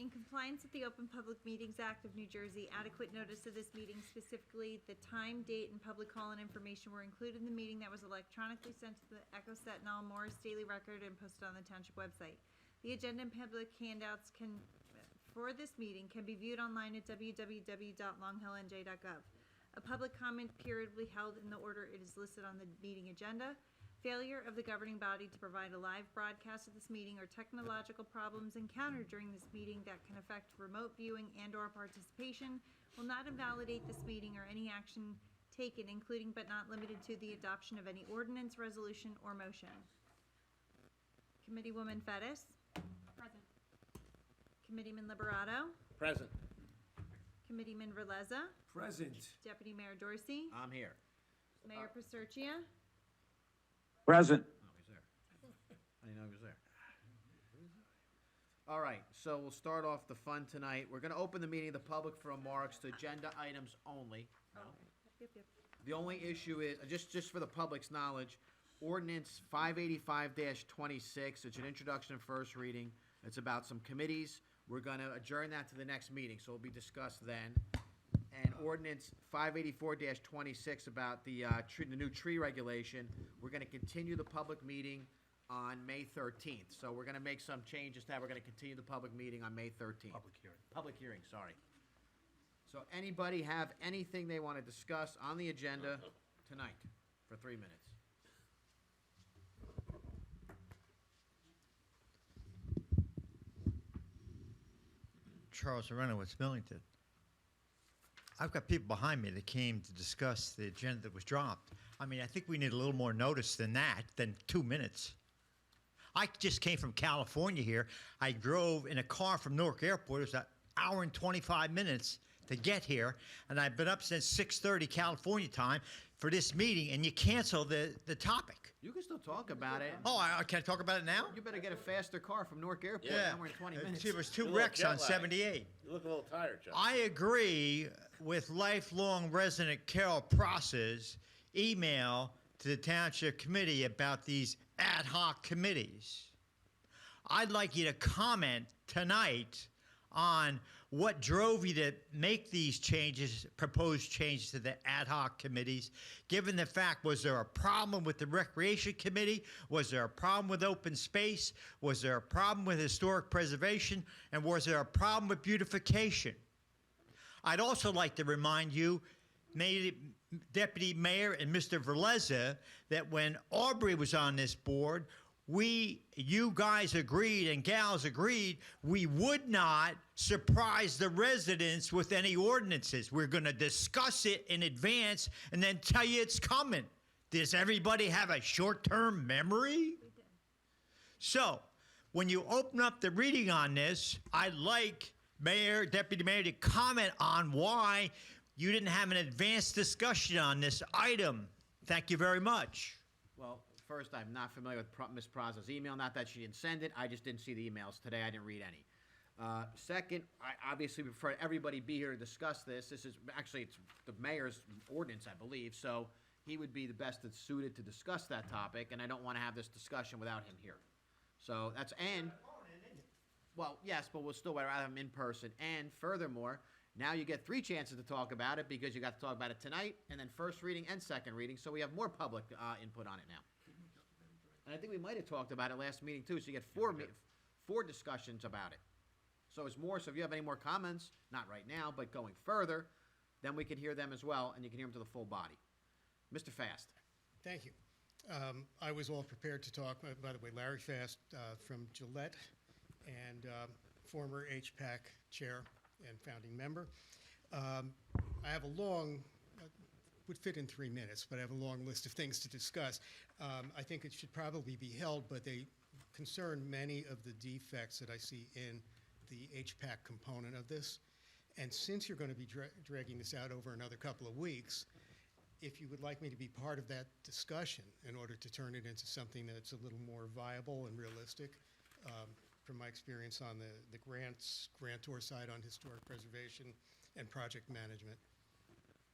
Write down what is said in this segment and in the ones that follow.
In compliance with the Open Public Meetings Act of New Jersey, adequate notice of this meeting, specifically the time, date, and public call-in information were included in the meeting that was electronically sent to the Echo Sentinel, Morris Daily Record, and posted on the township website. The agenda and public handouts for this meeting can be viewed online at www.longhillnj.gov. A public comment period will be held in the order it is listed on the meeting agenda. Failure of the governing body to provide a live broadcast of this meeting or technological problems encountered during this meeting that can affect remote viewing and/or participation will not invalidate this meeting or any action taken, including but not limited to the adoption of any ordinance, resolution, or motion. Committeewoman Fettis. Present. Committeeman Liberato. Present. Committeeman Verleza. Present. Deputy Mayor Dorsey. I'm here. Mayor Pasurchia. Present. Oh, he's there. I didn't know he was there. All right, so we'll start off the fun tonight. We're going to open the meeting to the public for remarks to agenda items only. No? Yep. The only issue is, just for the public's knowledge, ordinance 585-26, it's an introduction and first reading. It's about some committees. We're going to adjourn that to the next meeting, so it'll be discussed then. And ordinance 584-26 about the new tree regulation, we're going to continue the public meeting on May 13th. So we're going to make some changes to that. We're going to continue the public meeting on May 13th. Public hearing, sorry. So anybody have anything they want to discuss on the agenda tonight for 3 minutes? Charles Arenowitz, Millington. I've got people behind me that came to discuss the agenda that was dropped. I mean, I think we need a little more notice than that, than 2 minutes. I just came from California here. I drove in a car from Newark Airport. It was an hour and 25 minutes to get here, and I've been up since 6:30 California time for this meeting, and you cancel the topic. You can still talk about it. Oh, I can't talk about it now? You better get a faster car from Newark Airport. Yeah. Now we're in 20 minutes. There was A 2 little wrecks on jet lag. 78. You look a little tired, John. I agree with lifelong resident Carol Pross's email to the Township Committee about these ad hoc committees. I'd like you to comment tonight on what drove you to make these changes, proposed changes to the ad hoc committees, given the fact, was there a problem with the Recreation Committee? Was there a problem with open space? Was there a problem with historic preservation? And was there a problem with beautification? I'd also like to remind you, Deputy Mayor and Mr. Verleza, that when Aubrey was on this board, you guys agreed and gals agreed we would not surprise the residents with any ordinances. We're going to discuss it in advance and then tell you it's coming. Does everybody have a short-term memory? We did. So, when you open up the reading on this, I'd like Mayor, Deputy Mayor to comment on why you didn't have an advanced discussion on this item. Thank you very much. Well, first, I'm not familiar with Ms. Praza's email. Not that she didn't send it. I just didn't see the emails today. I didn't read any. Second, I obviously prefer everybody be here to discuss this. This is actually, it's the mayor's ordinance, I believe, so he would be the best suited to discuss that topic, and I don't want to have this discussion without him here. So that's, and, well, yes, but we'll still rather have him in person. And furthermore, now you get 3 chances to talk about it because you got to talk about it tonight, and then first reading and second reading, so we have more public input on it now. And I think we might have talked about it last meeting too, so you get 4 discussions about it. So it's more, so if you have any more comments, not right now, but going further, then we can hear them as well, and you can hear them to the full body. Mr. Fast. Thank you. I was all prepared to talk, by the way, Larry Fast from Gillette and former HPAC chair and founding member. I have a long, would fit in 3 minutes, but I have a long list of things to discuss. I think it should probably be held, but they concern many of the defects that I see in the HPAC component of this. And since you're going to be dragging this out over another couple of weeks, if you would like me to be part of that discussion in order to turn it into something that's a little more viable and realistic, from my experience on the grantor side on historic preservation and project management,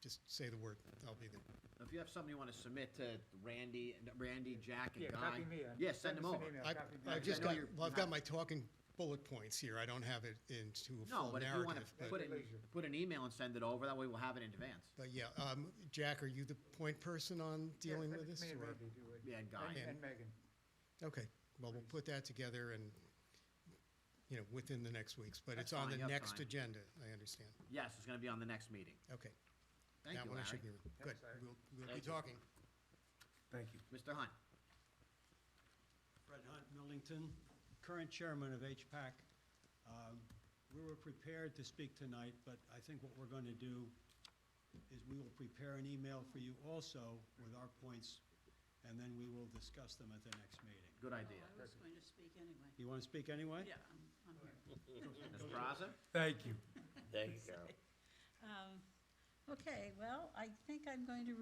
just say the word, I'll be there. If you have something you want to submit to Randy, Jack, and Yeah, Guy. copy me. Yeah, send them over. Email, I've got my talking bullet points here. I don't have it into a No, full but if you want narrative. to put an email and send it over, that way we'll have it in advance. But yeah, Jack, are you the point person on dealing with this? Me and or- Randy do it. Yeah, and Guy. And Megan. Okay, well, we'll put that together and, within the next weeks, but That's it's on fine, the you have next time. agenda, I understand. Yes, it's gonna be on the next meeting. Okay. Thank That you, one I Larry. should be, good, Larry. we'll be Thank you. talking. Thank you. Mr. Hunt? Fred Hunt, Millington, current chairman of HPAC. We were prepared to speak tonight, but I think what we're going to do is we will prepare an email for you also with our points, and then we will discuss them at the next meeting. Good idea. I was going to speak anyway. You want to speak anyway? Yeah, I'm here. Ms. Braza? Thank you. Thank you, Carol. Okay, well, I think I'm going to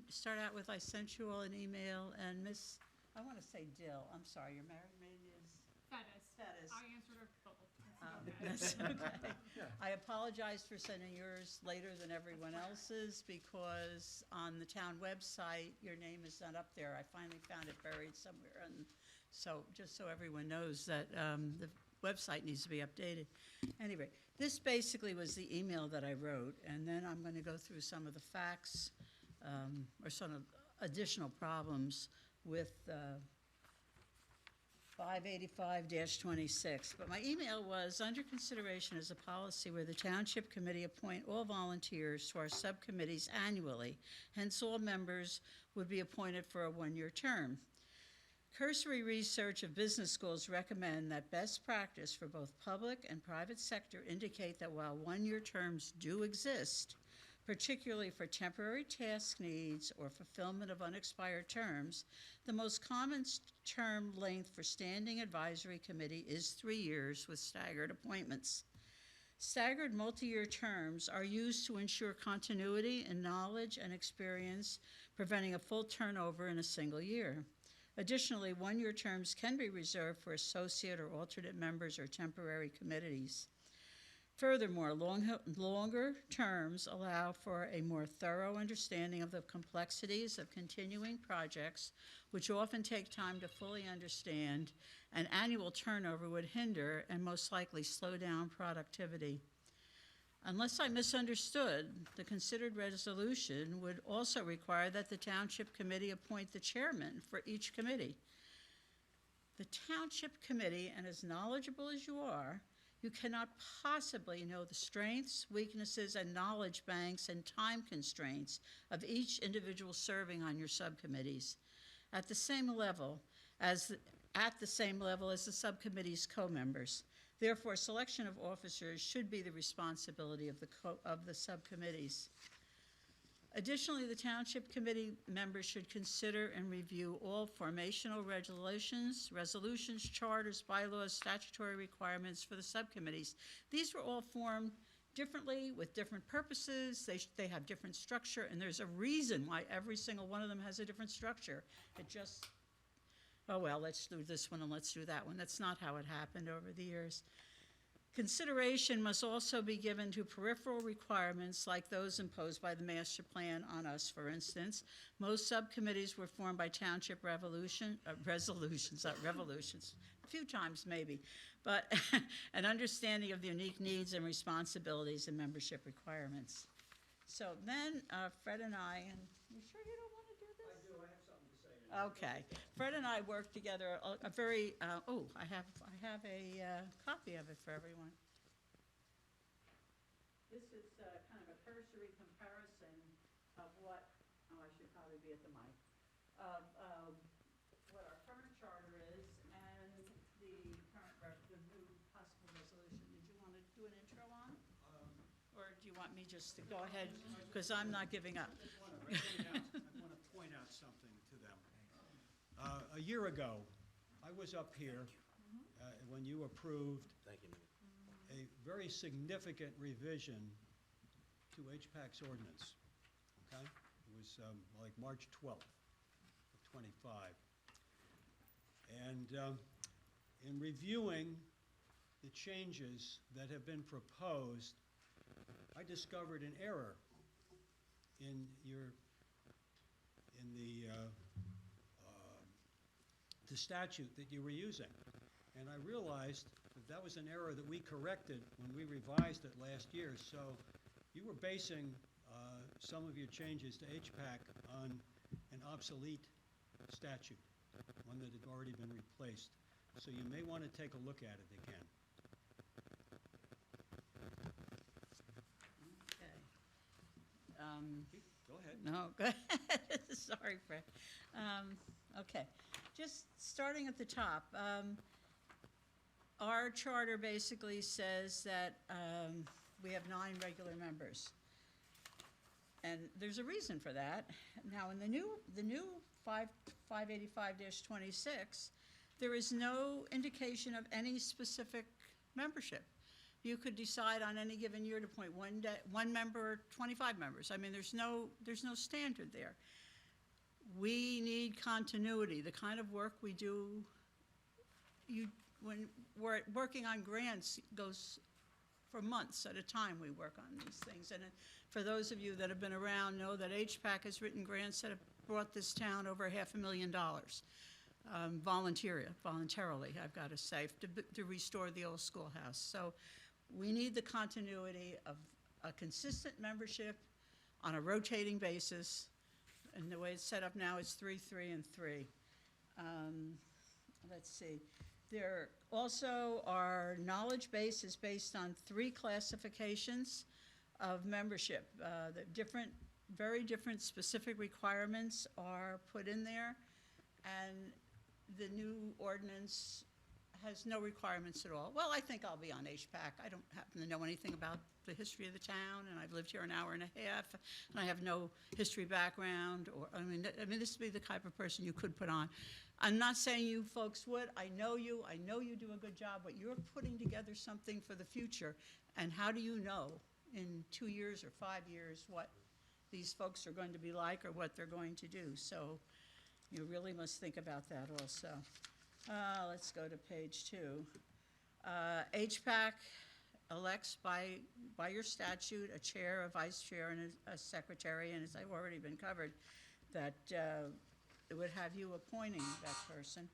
start out with, I sent you all an email, and I want to say Dill, I'm sorry, your married name is? Fettis. I answered her both. That's okay. I apologize for sending yours later than everyone else's, because on the town website, your name is not up there. I finally found it buried somewhere, and so, just so everyone knows that the website needs to be updated. Anyway, this basically was the email that I wrote, and then I'm going to go through some of the facts, or some of additional problems with 585-26, but my email was, under consideration as a policy where the Township Committee appoint all volunteers to our subcommittees annually, hence all members would be appointed for a one-year term. Cursory research of business schools recommend that best practice for both public and private sector indicate that while one-year terms do exist, particularly for temporary task needs or fulfillment of unexpired terms, the most common term length for standing advisory committee is 3 years with staggered appointments. Staggered multi-year terms are used to ensure continuity in knowledge and experience, preventing a full turnover in a single year. Additionally, one-year terms can be reserved for associate or alternate members or temporary committees. Furthermore, longer terms allow for a more thorough understanding of the complexities of continuing projects, which often take time to fully understand, and annual turnover would hinder and most likely slow down productivity. Unless I misunderstood, the considered resolution would also require that the Township Committee appoint the chairman for each committee. The Township Committee, and as knowledgeable as you are, you cannot possibly know the strengths, weaknesses, and knowledge banks and time constraints of each individual serving on your subcommittees at the same level as the subcommittee's co-members. Therefore, selection of officers should be the responsibility of the subcommittees. Additionally, the Township Committee members should consider and review all formational resolutions, charters, bylaws, statutory requirements for the subcommittees. These were all formed differently with different purposes. They have different structure, and there's a reason why every single one of them has a different structure. It just, oh well, let's do this one and let's do that one. That's not how it happened over the years. Consideration must also be given to peripheral requirements like those imposed by the master plan on us, for instance. Most subcommittees were formed by township resolutions, not revolutions, a few times maybe, but an understanding of the unique needs and responsibilities and membership requirements. So then Fred and I, and you sure you don't want to do this? I do, I have something to say. Okay. Fred and I worked together a very, I have a copy of it for everyone. This is kind of a cursory comparison of what, I should probably be at the mic, of what our current charter is and the new possible resolution. Did you want to do an intro on? Or do you want me just to go ahead? Because I'm not giving up. I want to point out something to them. A year ago, I was up here when you approved Thank you. a very significant revision to HPAC's ordinance, okay? It was like March 12th of '25. And in reviewing the changes that have been proposed, I discovered an error in the statute that you were using. And I realized that was an error that we corrected when we revised it last year. So you were basing some of your changes to HPAC on an obsolete statute, one that had already been replaced. So you may want to take a look at it again. Okay. Go ahead. No, go ahead. Sorry, Fred. Okay, just starting at the top. Our charter basically says that we have 9 regular members. And there's a reason for that. Now, in the new 585-26, there is no indication of any specific membership. You could decide on any given year to appoint one member or 25 members. I mean, there's no standard there. We need continuity. The kind of work we do, when we're working on grants, goes for months at a time. We work on these things. And for those of you that have been around, know that HPAC has written grants that have brought this town over $500,000. Voluntarily, I've got to say, to restore the old schoolhouse. So we need the continuity of a consistent membership on a rotating basis. And the way it's set up now is 3, 3, and 3. Let's see. There also, our knowledge base is based on 3 classifications of membership. The very different specific requirements are put in there, and the new ordinance has no requirements at all. Well, I think I'll be on HPAC. I don't happen to know anything about the history of the town, and I've lived here an hour and a half, and I have no history background, or, I mean, this would be the type of person you could put on. I'm not saying you folks would. I know you do a good job, but you're putting together something for the future, and how do you know in 2 years or 5 years what these folks are going to be like or what they're going to do? So you really must think about that also. Let's go to page 2. HPAC elects by your statute a chair, a vice chair, and a secretary, and as I've already been covered, that it would have you appointing that person.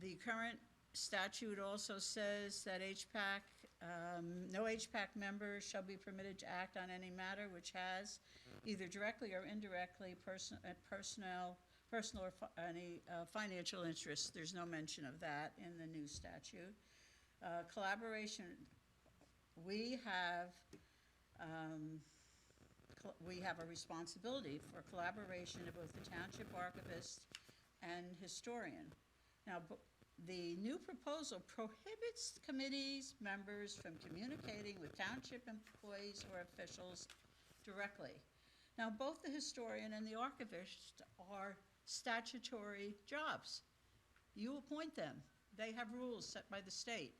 The current statute also says that HPAC, no HPAC member shall be permitted to act on any matter which has either directly or indirectly personal or any financial interest. There's no mention of that in the new statute. Collaboration, we have a responsibility for collaboration of both the township archivist and historian. Now, the new proposal prohibits committees members from communicating with township employees or officials directly. Now, both the historian and the archivist are statutory jobs. You appoint them. They have rules set by the state.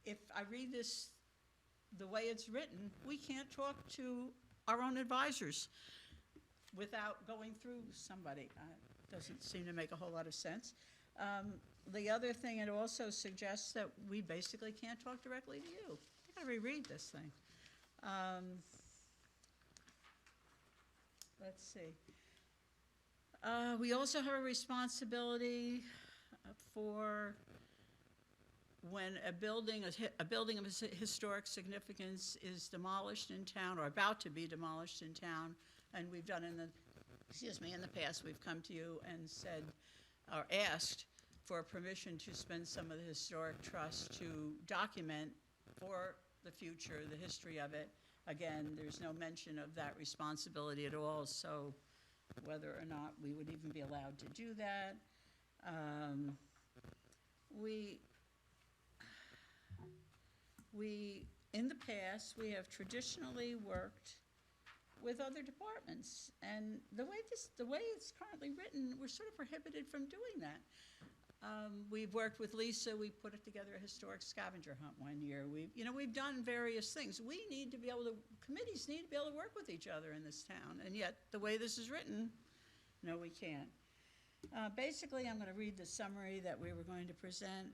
If I read this the way it's written, we can't talk to our own advisors without going through somebody. Doesn't seem to make a whole lot of sense. The other thing, it also suggests that we basically can't talk directly to you. I gotta reread this thing. Let's see. We also have a responsibility for when a building of historic significance is demolished in town or about to be demolished in town, and we've done in the past, we've come to you and said, or asked for permission to spend some of the historic trust to document for the future the history of it. Again, there's no mention of that responsibility at all, so whether or not we would even be allowed to do that. In the past, we have traditionally worked with other departments, and the way it's currently written, we're sort of prohibited from doing that. We've worked with Lisa. We put together a historic scavenger hunt one year. We've done various things. Committees need to be able to work with each other in this town, and yet the way this is written, no, we can't. Basically, I'm going to read the summary that we were going to present.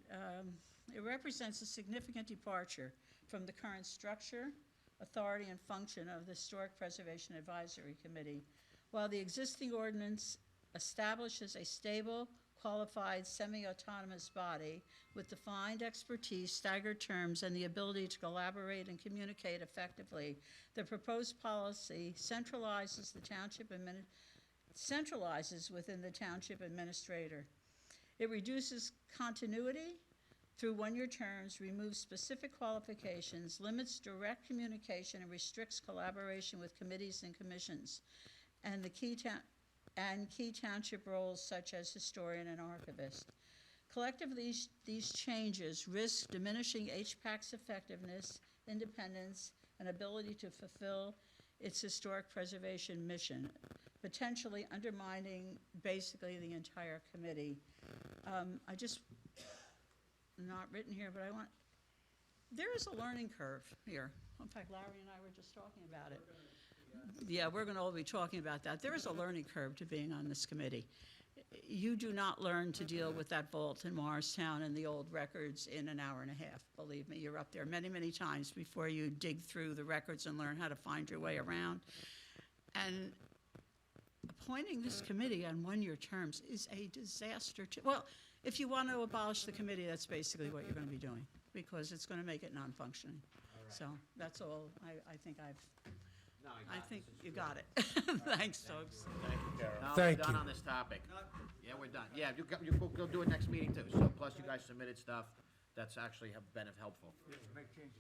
It represents a significant departure from the current structure, authority, and function of the Historic Preservation Advisory Committee. While the existing ordinance establishes a stable, qualified, semi-autonomous body with defined expertise, staggered terms, and the ability to collaborate and communicate effectively. The proposed policy centralizes within the township administrator. It reduces continuity through one-year terms, removes specific qualifications, limits direct communication, and restricts collaboration with committees and commissions, and key township roles such as historian and archivist. Collectively, these changes risk diminishing HPAC's effectiveness, independence, and ability to fulfill its historic preservation mission, potentially undermining basically the entire committee. Not written here, but there is a learning curve here. In fact, Larry and I were just talking about it. Yeah, we're going to all be talking about that. There is a learning curve to being on this committee. You do not learn to deal with that vault in Morristown and the old records in an hour and a half. Believe me, you're up there many, many times before you dig through the records and learn how to find your way around. And appointing this committee on one-year terms is a disaster. Well, if you want to abolish the committee, that's basically what you're going to be doing, because it's going to make it non-functioning. So that's all. I think you got it. Thanks, folks. Thank you, Carol. No, Thank we're done you. on this topic. Yeah, we're done. Yeah, we'll do it next meeting too. So plus you guys submitted stuff that's actually have been helpful. Make changes.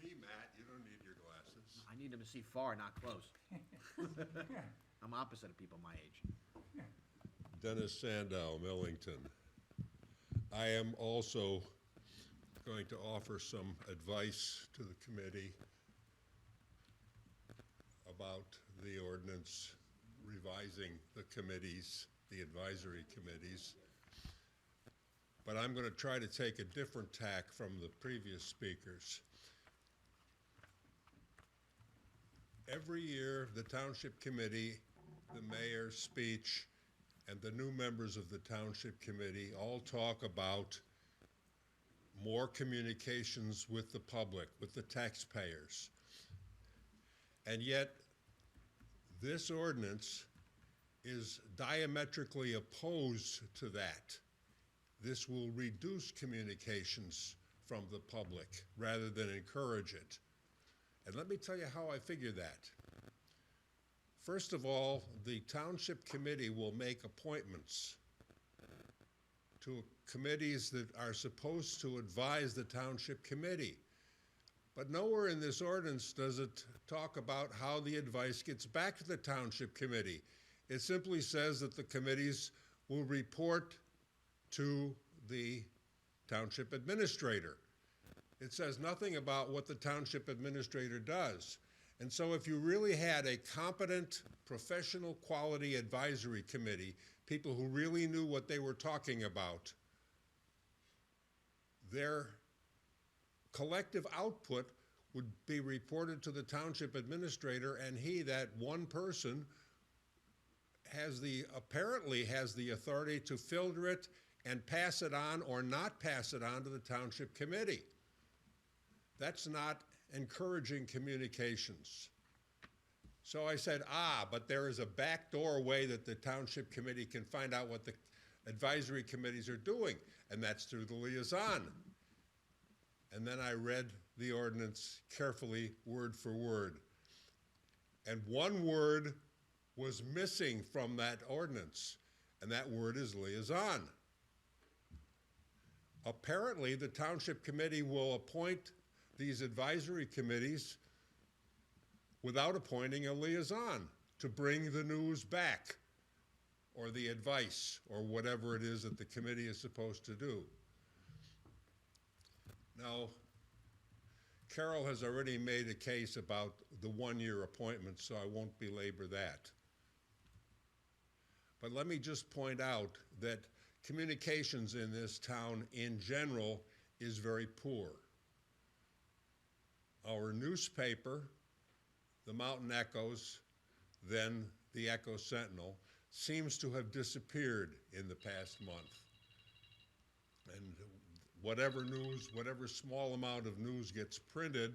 Me, Matt, you don't need your glasses. I need them to see far, not close. I'm opposite of people my age. Dennis Sandow, Millington. I am also going to offer some advice to the committee about the ordinance revising the committees, the advisory committees. But I'm going to try to take a different tack from the previous speakers. Every year, the Township Committee, the mayor's speech, and the new members of the Township Committee all talk about more communications with the public, with the taxpayers. And yet, this ordinance is diametrically opposed to that. This will reduce communications from the public rather than encourage it. And let me tell you how I figure that. First of all, the Township Committee will make appointments to committees that are supposed to advise the Township Committee. But nowhere in this ordinance does it talk about how the advice gets back to the Township Committee. It simply says that the committees will report to the Township Administrator. It says nothing about what the Township Administrator does. And so if you really had a competent, professional quality advisory committee, people who really knew what they were talking about, their collective output would be reported to the Township Administrator, and he, that one person, apparently has the authority to filter it and pass it on or not pass it on to the Township Committee. That's not encouraging communications. So I said, but there is a backdoor way that the Township Committee can find out what the advisory committees are doing, and that's through the liaison. And then I read the ordinance carefully, word for word. And one word was missing from that ordinance, and that word is liaison. Apparently, the Township Committee will appoint these advisory committees without appointing a liaison to bring the news back, or the advice, or whatever it is that the committee is supposed to do. Now, Carol has already made a case about the one-year appointment, so I won't belabor that. But let me just point out that communications in this town in general is very poor. Our newspaper, the Mountain Echoes, then the Echo Sentinel, seems to have disappeared in the past month. And whatever news, whatever small amount of news gets printed,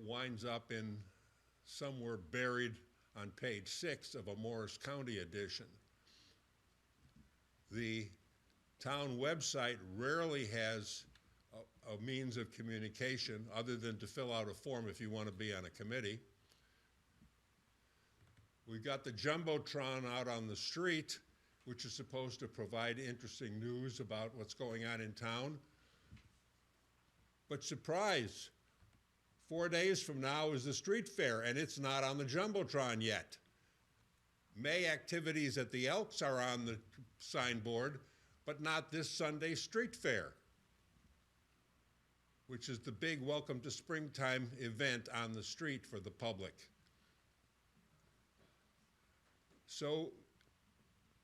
winds up in somewhere buried on page 6 of a Morris County edition. The town website rarely has a means of communication other than to fill out a form if you want to be on a committee. We've got the Jumbotron out on the street, which is supposed to provide interesting news about what's going on in town. But surprise, 4 days from now is the street fair, and it's not on the Jumbotron yet. May activities at the Elks are on the signboard, but not this Sunday street fair, which is the big welcome to springtime event on the street for the public. So,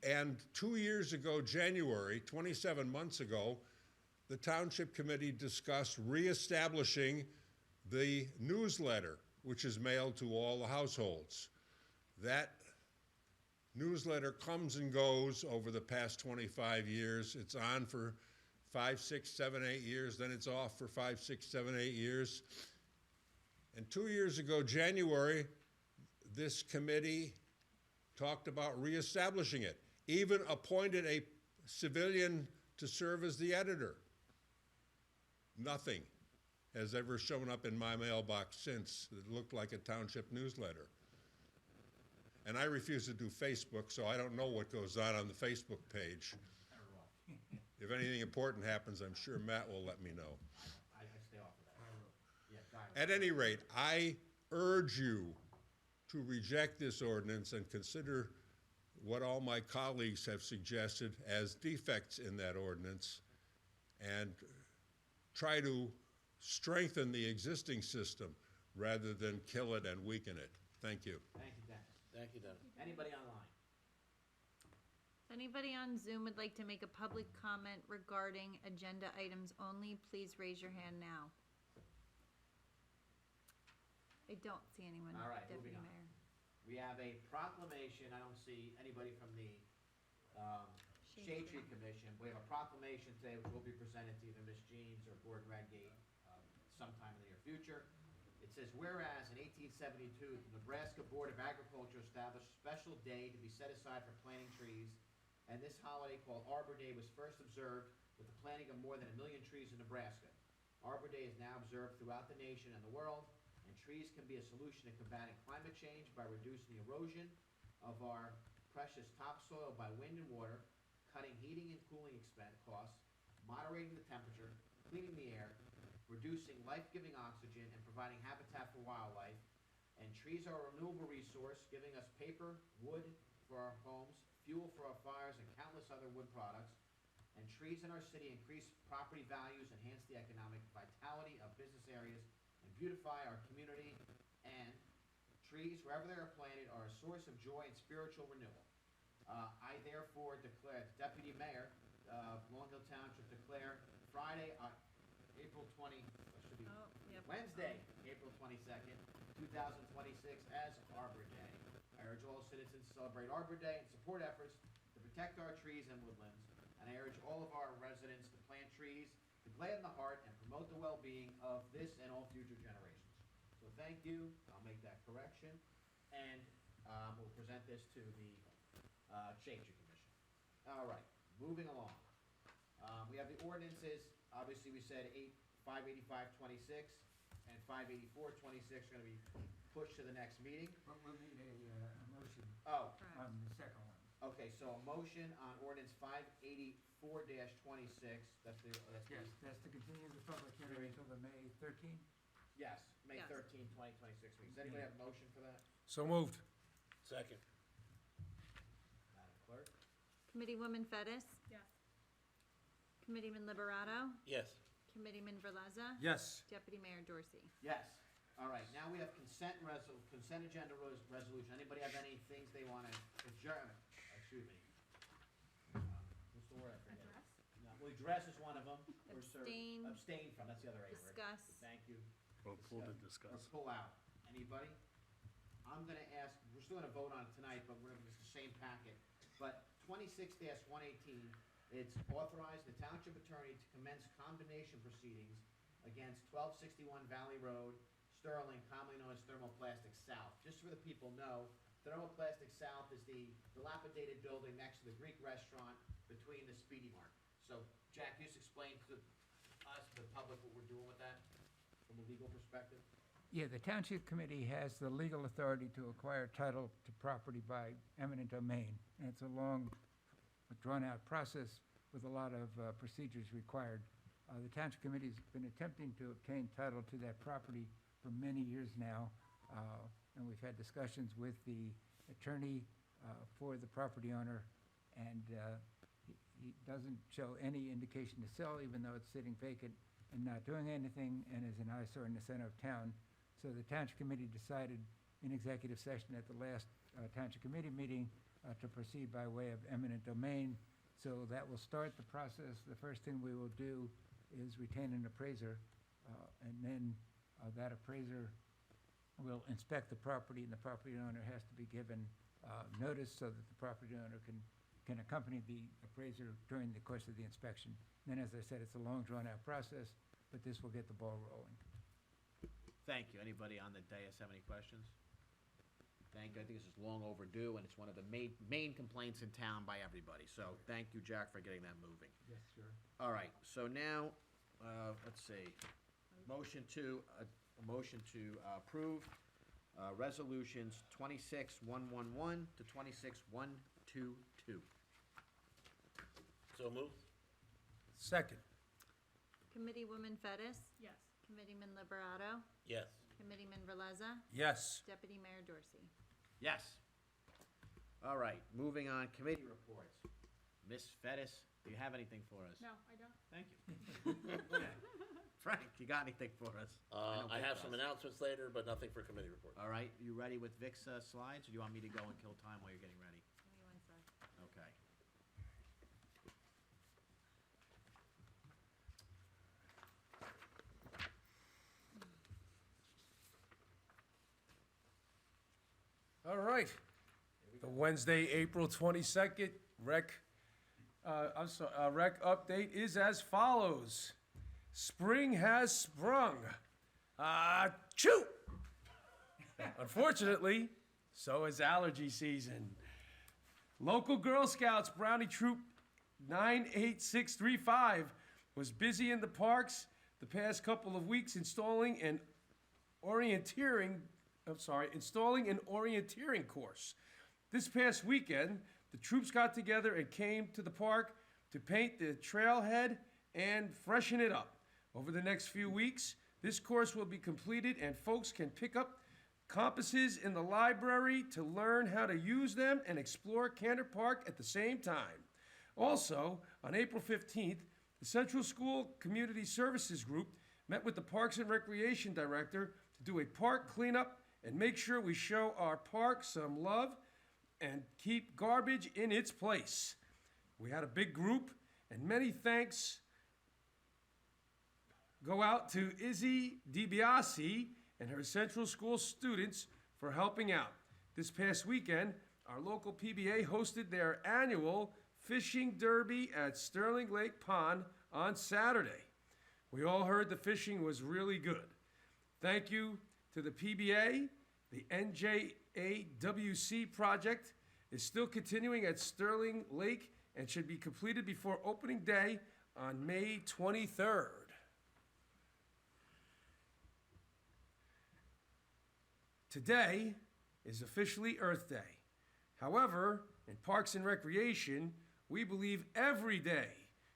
and 2 years ago, January, 27 months ago, the Township Committee discussed reestablishing the newsletter, which is mailed to all the households. That newsletter comes and goes over the past 25 years. It's on for 5, 6, 7, 8 years, then it's off for 5, 6, 7, 8 years. And 2 years ago, January, this committee talked about reestablishing it, even appointed a civilian to serve as the editor. Nothing has ever shown up in my mailbox since that looked like a township newsletter. And I refuse to do Facebook, so I don't know what goes on the Facebook page. If anything important happens, I'm sure Matt will let me know. I stay off of that. Yeah, Guy. At any rate, I urge you to reject this ordinance and consider what all my colleagues have suggested as defects in that ordinance and try to strengthen the existing system rather than kill it and weaken it. Thank you. Thank you, Dennis. Thank you, Dennis. Anybody online? If anybody on Zoom would like to make a public comment regarding agenda items only, please raise your hand now. I don't see anyone, All right, Deputy moving on. Mayor. We have a proclamation, I don't see anybody from the Shade Tree Commission. We have a proclamation today which will be presented to either Ms. Jeans or Gordon Redgate sometime in the near future. It says, whereas in 1872, the Nebraska Board of Agriculture established a special day to be set aside for planting trees, and this holiday called Arbor Day was first observed with the planting of more than 1 million trees in Nebraska. Arbor Day is now observed throughout the nation and the world, and trees can be a solution to combating climate change by reducing the erosion of our precious topsoil by wind and water, cutting heating and cooling costs, moderating the temperature, cleaning the air, reducing life-giving oxygen, and providing habitat for wildlife. And trees are a renewable resource, giving us paper, wood for our homes, fuel for our fires, and countless other wood products. And trees in our city increase property values, enhance the economic vitality of business areas, and beautify our community. And trees, wherever they are planted, are a source of joy and spiritual renewal. I therefore declare, the Deputy Mayor of Long Hill Township declare Friday, April 20, should be Oh, yep. Wednesday, April 22nd, 2026 as Arbor Day. I urge all citizens to celebrate Arbor Day and support efforts to protect our trees and woodlands. And I urge all of our residents to plant trees to gladden the heart and promote the well-being of this and all future generations. So thank you. I'll make that correction. And we'll present this to the Shade Tree Commission. All right, moving along. We have the ordinances. Obviously, we said 585-26 and 584-26 are going to be pushed to the next meeting. But we'll need a motion Oh, on the second one. okay, so a motion on ordinance 584-26, that's the, Yes, that's to continue the public hearing until the May 13th. yes, May Yes. 13, 2026 meeting. Does anybody have a motion for that? So moved. Second. Madam Clerk? Committeewoman Fettis? Yes. Committeeman Liberato? Yes. Committeeman Verleza? Yes. Deputy Mayor Dorsey? Yes. All right, now we have consent agenda resolution. Anybody have any things they want to adjourn? Excuse me. What's the word? I forget. No, well, address is one of them. Or serve- Abstain. Abstain from, that's the other A word. Discuss. Thank you. Or pull to Or discuss. pull out. Anybody? I'm gonna ask, we're still gonna vote on it tonight, but we're, it's the same packet. But 26-118 It's authorized the township attorney to commence condemnation proceedings against 1261 Valley Road, Sterling, commonly known as Thermoplastic South. Just so the people know, Thermoplastic South is the dilapidated building next to the Greek restaurant between the Speedy Mart. So, Jack, just explain to us, the public, what we're doing with that from a legal perspective. Yeah, the Township Committee has the legal authority to acquire title to property by eminent domain. And it's a long, drawn-out process with a lot of procedures required. The Township Committee's been attempting to obtain title to that property for many years now, and we've had discussions with the attorney for the property owner, and he doesn't show any indication to sell, even though it's sitting vacant and not doing anything, and is an eyesore in the center of town. So the Township Committee decided in executive session at the last Township Committee meeting to proceed by way of eminent domain. So that will start the process. The first thing we will do is retain an appraiser, and then that appraiser will inspect the property, and the property owner has to be given notice so that the property owner can accompany the appraiser during the course of the inspection. And then, as I said, it's a long, drawn-out process, but this will get the ball rolling. Thank you. Anybody on the dais have any questions? Thank you. I think this is long overdue, and it's one of the main complaints in town by everybody. So thank you, Jack, for getting that moving. Yes, sure. All right, so now, let's see, motion to approve resolutions 26-111 to 26-122. So moved. Second. Committeewoman Fettis, Yes. Committeeman Liberato, Yes. Committeeman Veleza, Yes. Deputy Mayor Dorsey. Yes. All right, moving on, committee reports. Miss Fettis, do you have anything for us? No, I don't. Thank you. Frank, you got anything for us? know I Vic have does. some announcements later, but nothing for committee report. All right, you ready with Vic's slides, or do you want me to go and kill time while you're getting ready? Give me one sec. Okay. All right. The Wednesday, April 22nd rec update is as follows. Spring has sprung. Choo! Unfortunately, so is allergy season. Local Girl Scouts Brownie Troop 98635 was busy in the parks the past couple of weeks installing an orienteering course. This past weekend, the troops got together and came to the park to paint the trailhead and freshen it up. Over the next few weeks, this course will be completed and folks can pick up compasses in the library to learn how to use them and explore Cantor Park at the same time. Also, on April 15th, the Central School Community Services Group met with the Parks and Recreation Director to do a park cleanup and make sure we show our park some love and keep garbage in its place. We had a big group, and many thanks go out to Izzy DiBiase and her Central School students for helping out. This past weekend, our local PBA hosted their annual fishing derby at Sterling Lake Pond on Saturday. We all heard the fishing was really good. Thank you to the PBA. The NJAWC project is still continuing at Sterling Lake and should be completed before opening day on May 23rd. Today is officially Earth Day. However, in Parks and Recreation, we believe every day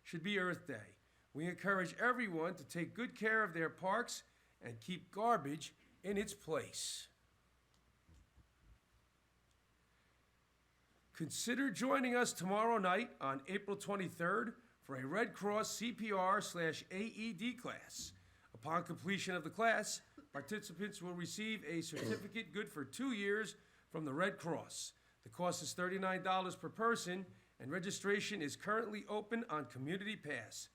should be Earth Day. We encourage everyone to take good care of their parks and keep garbage in its place. Consider joining us tomorrow night on April 23rd for a Red Cross CPR/AED class. Upon completion of the class, participants will receive a certificate good for 2 years from the Red Cross. The cost is $39 per person, and registration is currently open on Community Pass.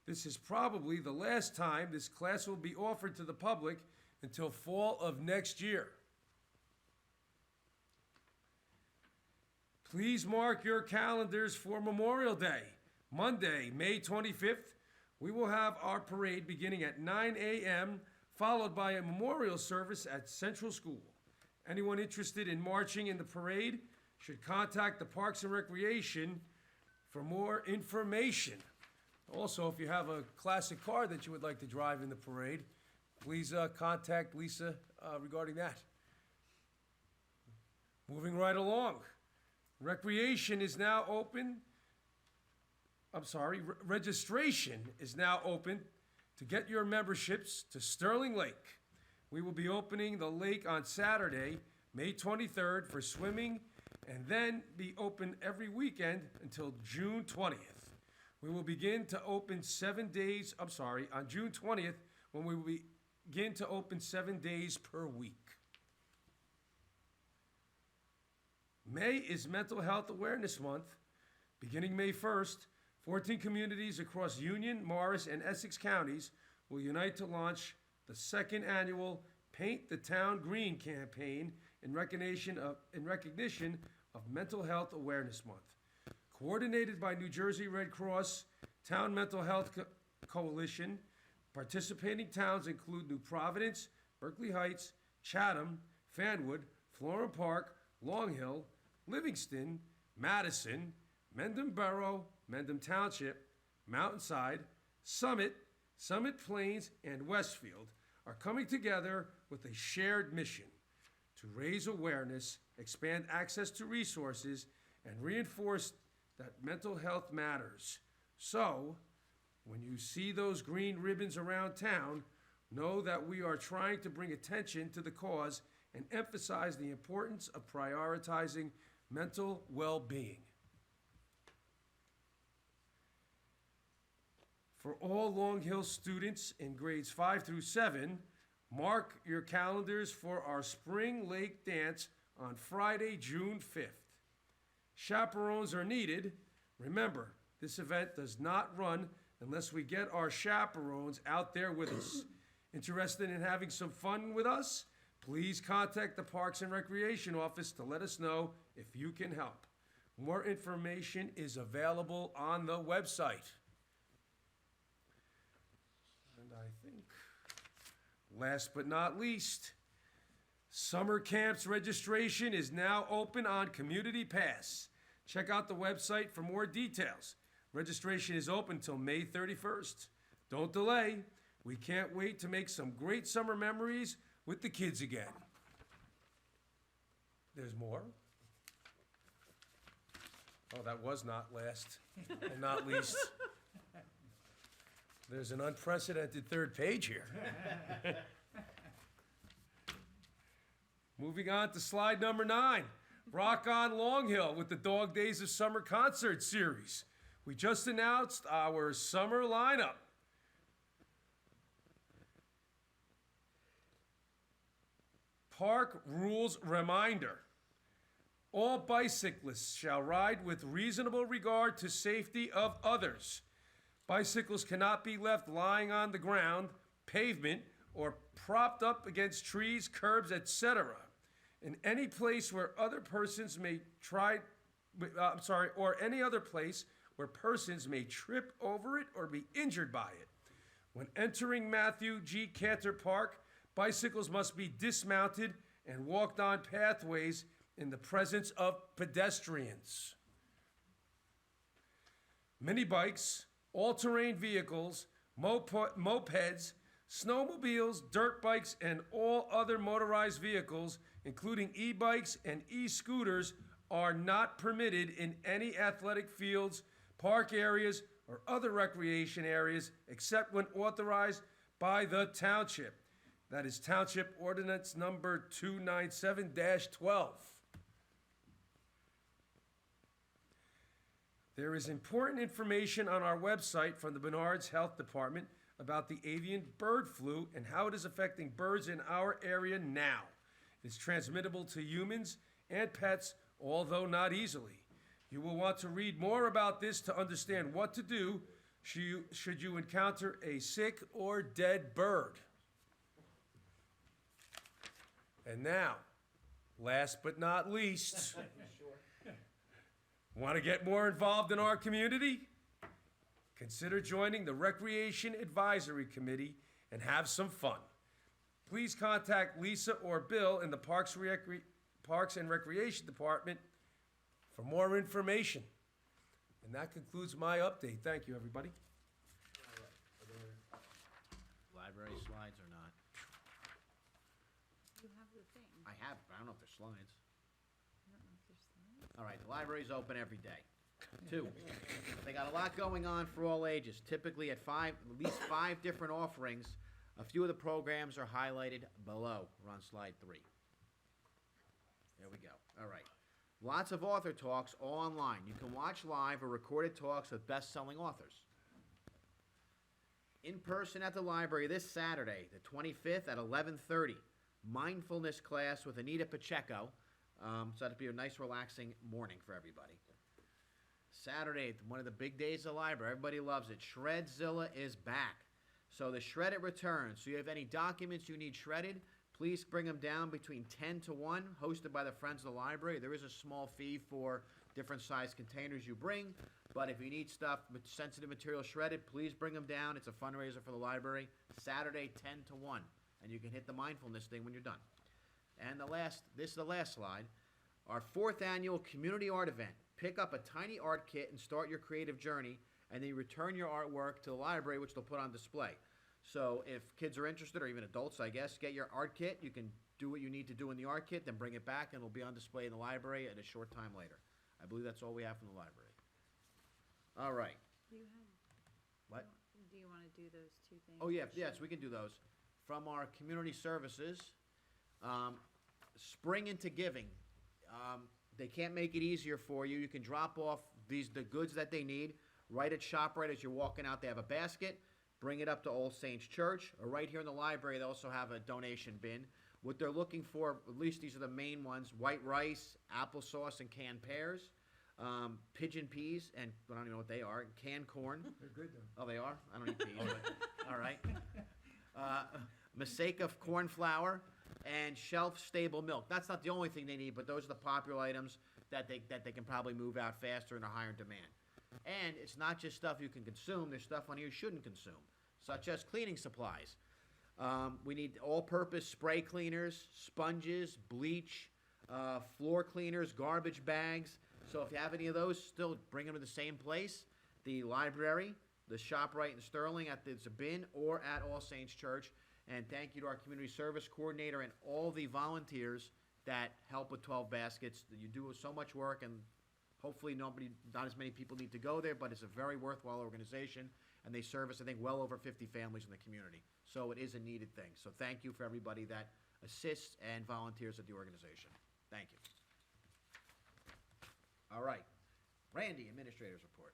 This is probably the last time this class will be offered to the public until fall of next year. Please mark your calendars for Memorial Day. Monday, May 25th, we will have our parade beginning at 9 a.m., followed by a memorial service at Central School. Anyone interested in marching in the parade should contact the Parks and Recreation for more information. Also, if you have a classic car that you would like to drive in the parade, please contact Lisa regarding that. Moving right along. Recreation is now open. Registration is now open to get your memberships to Sterling Lake. We will be opening the lake on Saturday, May 23rd for swimming, and then be open every weekend until June 20th. We will begin to open on June 20th, when we will begin to open 7 days per week. May is Mental Health Awareness Month. Beginning May 1st, 14 communities across Union, Morris, and Essex counties will unite to launch the second annual Paint the Town Green campaign in recognition of Mental Health Awareness Month. Coordinated by New Jersey Red Cross Town Mental Health Coalition, participating towns include New Providence, Berkeley Heights, Chatham, Fanwood, Florham Park, Long Hill, Livingston, Madison, Mendham Borough, Mendham Township, Mountainside, Summit, Summit Plains, and Westfield are coming together with a shared mission to raise awareness, expand access to resources, and reinforce that mental health matters. So, when you see those green ribbons around town, know that we are trying to bring attention to the cause and emphasize the importance of prioritizing mental well-being. For all Long Hill students in grades 5 through 7, mark your calendars for our Spring Lake Dance on Friday, June 5th. Chaperones are needed. Remember, this event does not run unless we get our chaperones out there with us. Interested in having some fun with us? Please contact the Parks and Recreation Office to let us know if you can help. More information is available on the website. And I think, last but not least, summer camps registration is now open on Community Pass. Check out the website for more details. Registration is open till May 31st. Don't delay. We can't wait to make some great summer memories with the kids again. There's more. Oh, that was not last and not least. There's an unprecedented third page here. Moving on to slide number 9. Rock on Long Hill with the Dog Days of Summer concert series. We just announced our summer lineup. Park rules reminder. All bicyclists shall ride with reasonable regard to safety of others. Bicycles cannot be left lying on the ground, pavement, or propped up against trees, curbs, etc. In any place where other persons may or any other place where persons may trip over it or be injured by it. When entering Matthew G. Cantor Park, bicycles must be dismounted and walked on pathways in the presence of pedestrians. Mini bikes, all-terrain vehicles, mopeds, snowmobiles, dirt bikes, and all other motorized vehicles, including e-bikes and e-scooters, are not permitted in any athletic fields, park areas, or other recreation areas except when authorized by the township. That is Township Ordinance number 297-12. There is important information on our website from the Bernards Health Department about the avian bird flu and how it is affecting birds in our area now. It is transmittable to humans and pets, although not easily. You will want to read more about this to understand what to do should you encounter a sick or dead bird. And now, last but not least, want to get more involved in our community? Consider joining the Recreation Advisory Committee and have some fun. Please contact Lisa or Bill in the Parks and Recreation Department for more information. And that concludes my update. Thank you, everybody. Library slides or not? You have the thing. I have, but I don't know if they're slides. I don't know if there's slides. All right, the library's open every day. 2, they got a lot going on for all ages, typically at least five different offerings. A few of the programs are highlighted below. We're on slide 3. There we go. All right. Lots of author talks all online. You can watch live or recorded talks with best-selling authors. In person at the library this Saturday, the 25th at 11:30, mindfulness class with Anita Pacheco. So that'll be a nice, relaxing morning for everybody. Saturday, one of the big days of the library. Everybody loves it. Shredzilla is back. So the Shred It returns. So you have any documents you need shredded, please bring them down between 10 to 1, hosted by the Friends of the Library. There is a small fee for different size containers you bring, but if you need stuff, sensitive material shredded, please bring them down. It's a fundraiser for the library. Saturday, 10 to 1, and you can hit the mindfulness thing when you're done. And this is the last slide, our 4th annual community art event. Pick up a tiny art kit and start your creative journey, and then you return your artwork to the library, which they'll put on display. So if kids are interested, or even adults, I guess, get your art kit. You can do what you need to do in the art kit, then bring it back, and it'll be on display in the library at a short time later. I believe that's all we have from the library. All right. You have. What? Do you want to do those 2 things? Oh, yeah, or yes, should- we can do those. From our community services, spring into giving. They can't make it easier for you. You can drop off the goods that they need right at ShopRite as you're walking out. They have a basket. Bring it up to All Saints Church, or right here in the library, they also have a donation bin. What they're looking for, at least these are the main ones: white rice, applesauce, and canned pears, pigeon peas, and I don't even know what they are, and canned corn. They're good, though. Oh, they are? I don't eat peas, but, all right. Mistake of corn flour and shelf-stable milk. That's not the only thing they need, but those are the popular items that they can probably move out faster and are higher in demand. And it's not just stuff you can consume. There's stuff on here you shouldn't consume, such as cleaning supplies. We need all-purpose spray cleaners, sponges, bleach, floor cleaners, garbage bags. So if you have any of those, still bring them to the same place, the library, the ShopRite in Sterling at the bin, or at All Saints Church. And thank you to our community service coordinator and all the volunteers that help with 12 Baskets. You do so much work, and hopefully not as many people need to go there, but it's a very worthwhile organization, and they service, I think, well over 50 families in the community. So it is a needed thing. So thank you for everybody that assists and volunteers at the organization. Thank you. All right. Randy, Administrator's Report.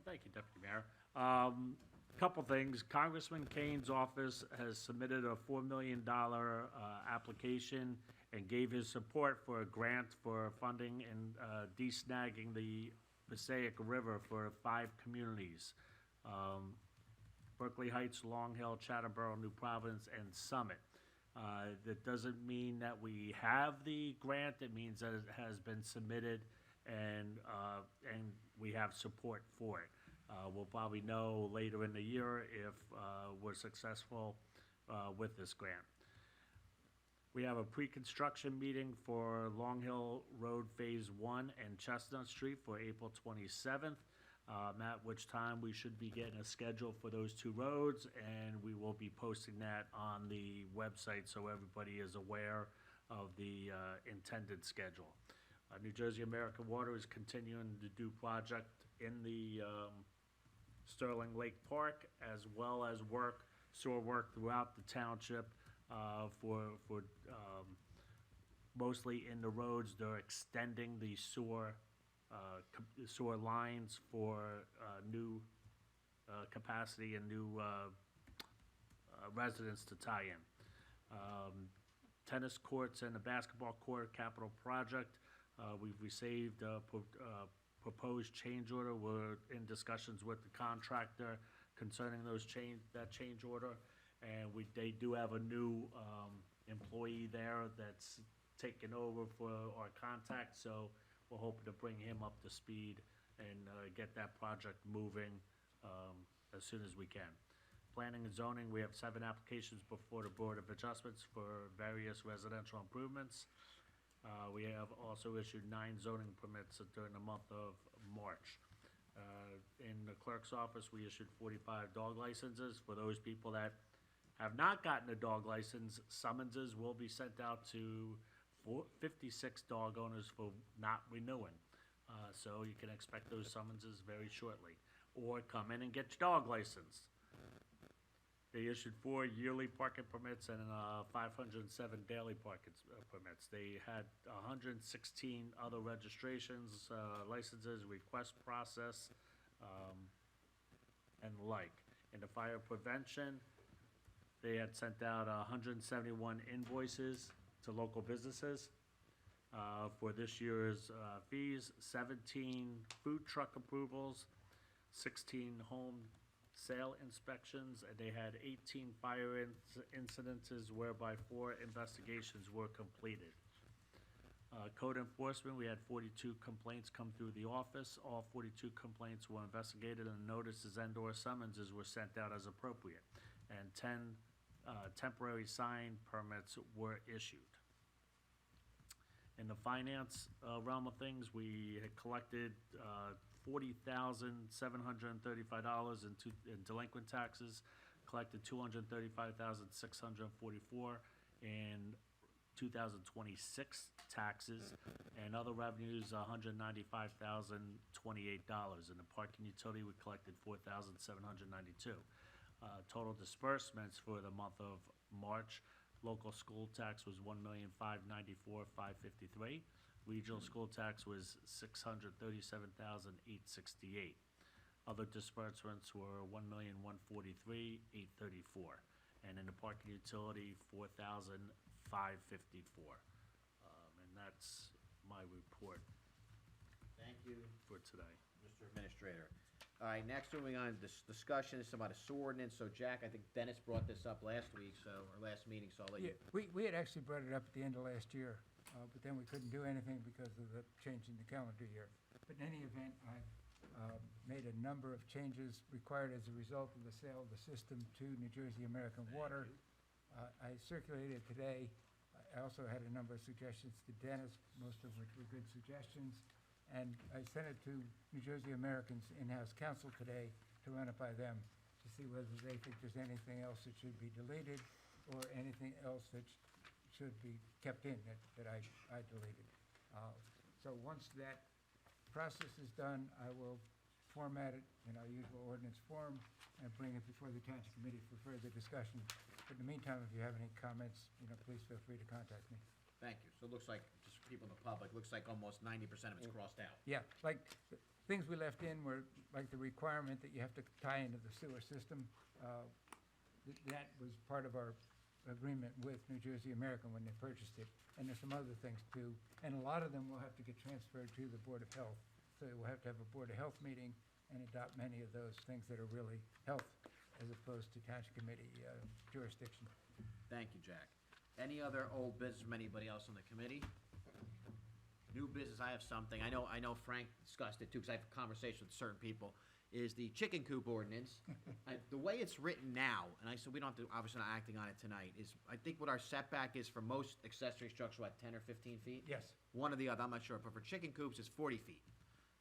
Thank you, Deputy Mayor. Couple things. Congressman Kane's office has submitted a $4 million application and gave his support for a grant for funding and desnagging the Passaic River for 5 communities. Berkeley Heights, Long Hill, Chatterboro, New Providence, and Summit. That doesn't mean that we have the grant. It means that it has been submitted and we have support for it. We'll probably know later in the year if we're successful with this grant. We have a pre-construction meeting for Long Hill Road Phase 1 and Chestnut Street for April 27th, at which time we should be getting a schedule for those 2 roads, and we will be posting that on the website so everybody is aware of the intended schedule. New Jersey American Water is continuing to do project in the Sterling Lake Park, as well as sewer work throughout the township for mostly in the roads. They're extending the sewer lines for new capacity and new residents to tie in. Tennis courts and the basketball court capital project. We've received a proposed change order. We're in discussions with the contractor concerning that change order, and they do have a new employee there that's taken over for our contact, so we're hoping to bring him up to speed and get that project moving as soon as we can. Planning and zoning, we have 7 applications before the Board of Adjustments for various residential improvements. We have also issued 9 zoning permits during the month of March. In the clerk's office, we issued 45 dog licenses. For those people that have not gotten a dog license, summonses will be sent out to 56 dog owners for not renewing. So you can expect those summonses very shortly. Or come in and get your dog license. They issued 4 yearly parking permits and 507 daily parking permits. They had 116 other registrations, licenses, request process, and the like. In the fire prevention, they had sent out 171 invoices to local businesses for this year's fees, 17 food truck approvals, 16 home sale inspections, and they had 18 fire incidences whereby 4 investigations were completed. Code enforcement, we had 42 complaints come through the office. All 42 complaints were investigated and notices and/or summonses were sent out as appropriate. And 10 temporary sign permits were issued. In the finance realm of things, we had collected $40,735 in delinquent taxes, collected $235,644 in 2026 taxes, and other revenues, $195,028. In the parking utility, we collected $4,792. Total disbursements for the month of March, local school tax was $1,594,553. Regional school tax was $637,868. Other disbursements were $1,143,834. And in the parking utility, $4,554. And that's my report Thank you, for today. Mr. Administrator. All right, next moving on, this discussion is about a sewer ordinance. So Jack, I think Dennis brought this up last week, or last meeting, so I'll let you. Yeah, we had actually brought it up at the end of last year, but then we couldn't do anything because of the change in the calendar year. But in any event, I've made a number of changes required as a result of the sale of the system to New Jersey American Water. I circulated today. I also had a number of suggestions to Dennis, most of which were good suggestions. And I sent it to New Jersey American's in-house counsel today to run it by them to see whether they think there's anything else that should be deleted or anything else that should be kept in that I deleted. So once that process is done, I will format it in our usual ordinance form and bring it before the Township Committee for further discussion. But in the meantime, if you have any comments, please feel free to contact me. Thank you. So it looks like, just for people in the public, looks like almost 90% of it's crossed out. Yeah, like, the things we left in were like the requirement that you have to tie into the sewer system. That was part of our agreement with New Jersey American when they purchased it. And there's some other things too. And a lot of them will have to get transferred to the Board of Health. So we'll have to have a Board of Health meeting and adopt many of those things that are really health as opposed to Township Committee jurisdiction. Thank you, Jack. Any other old business from anybody else on the committee? New business, I have something. I know Frank discussed it too, because I have a conversation with certain people, is the chicken coop ordinance. The way it's written now, and I said we don't have to, obviously not acting on it tonight, is I think what our setback is for most accessory structures, what, 10 or 15 feet? Yes. One or the other, I'm not sure, but for chicken coops, it's 40 feet.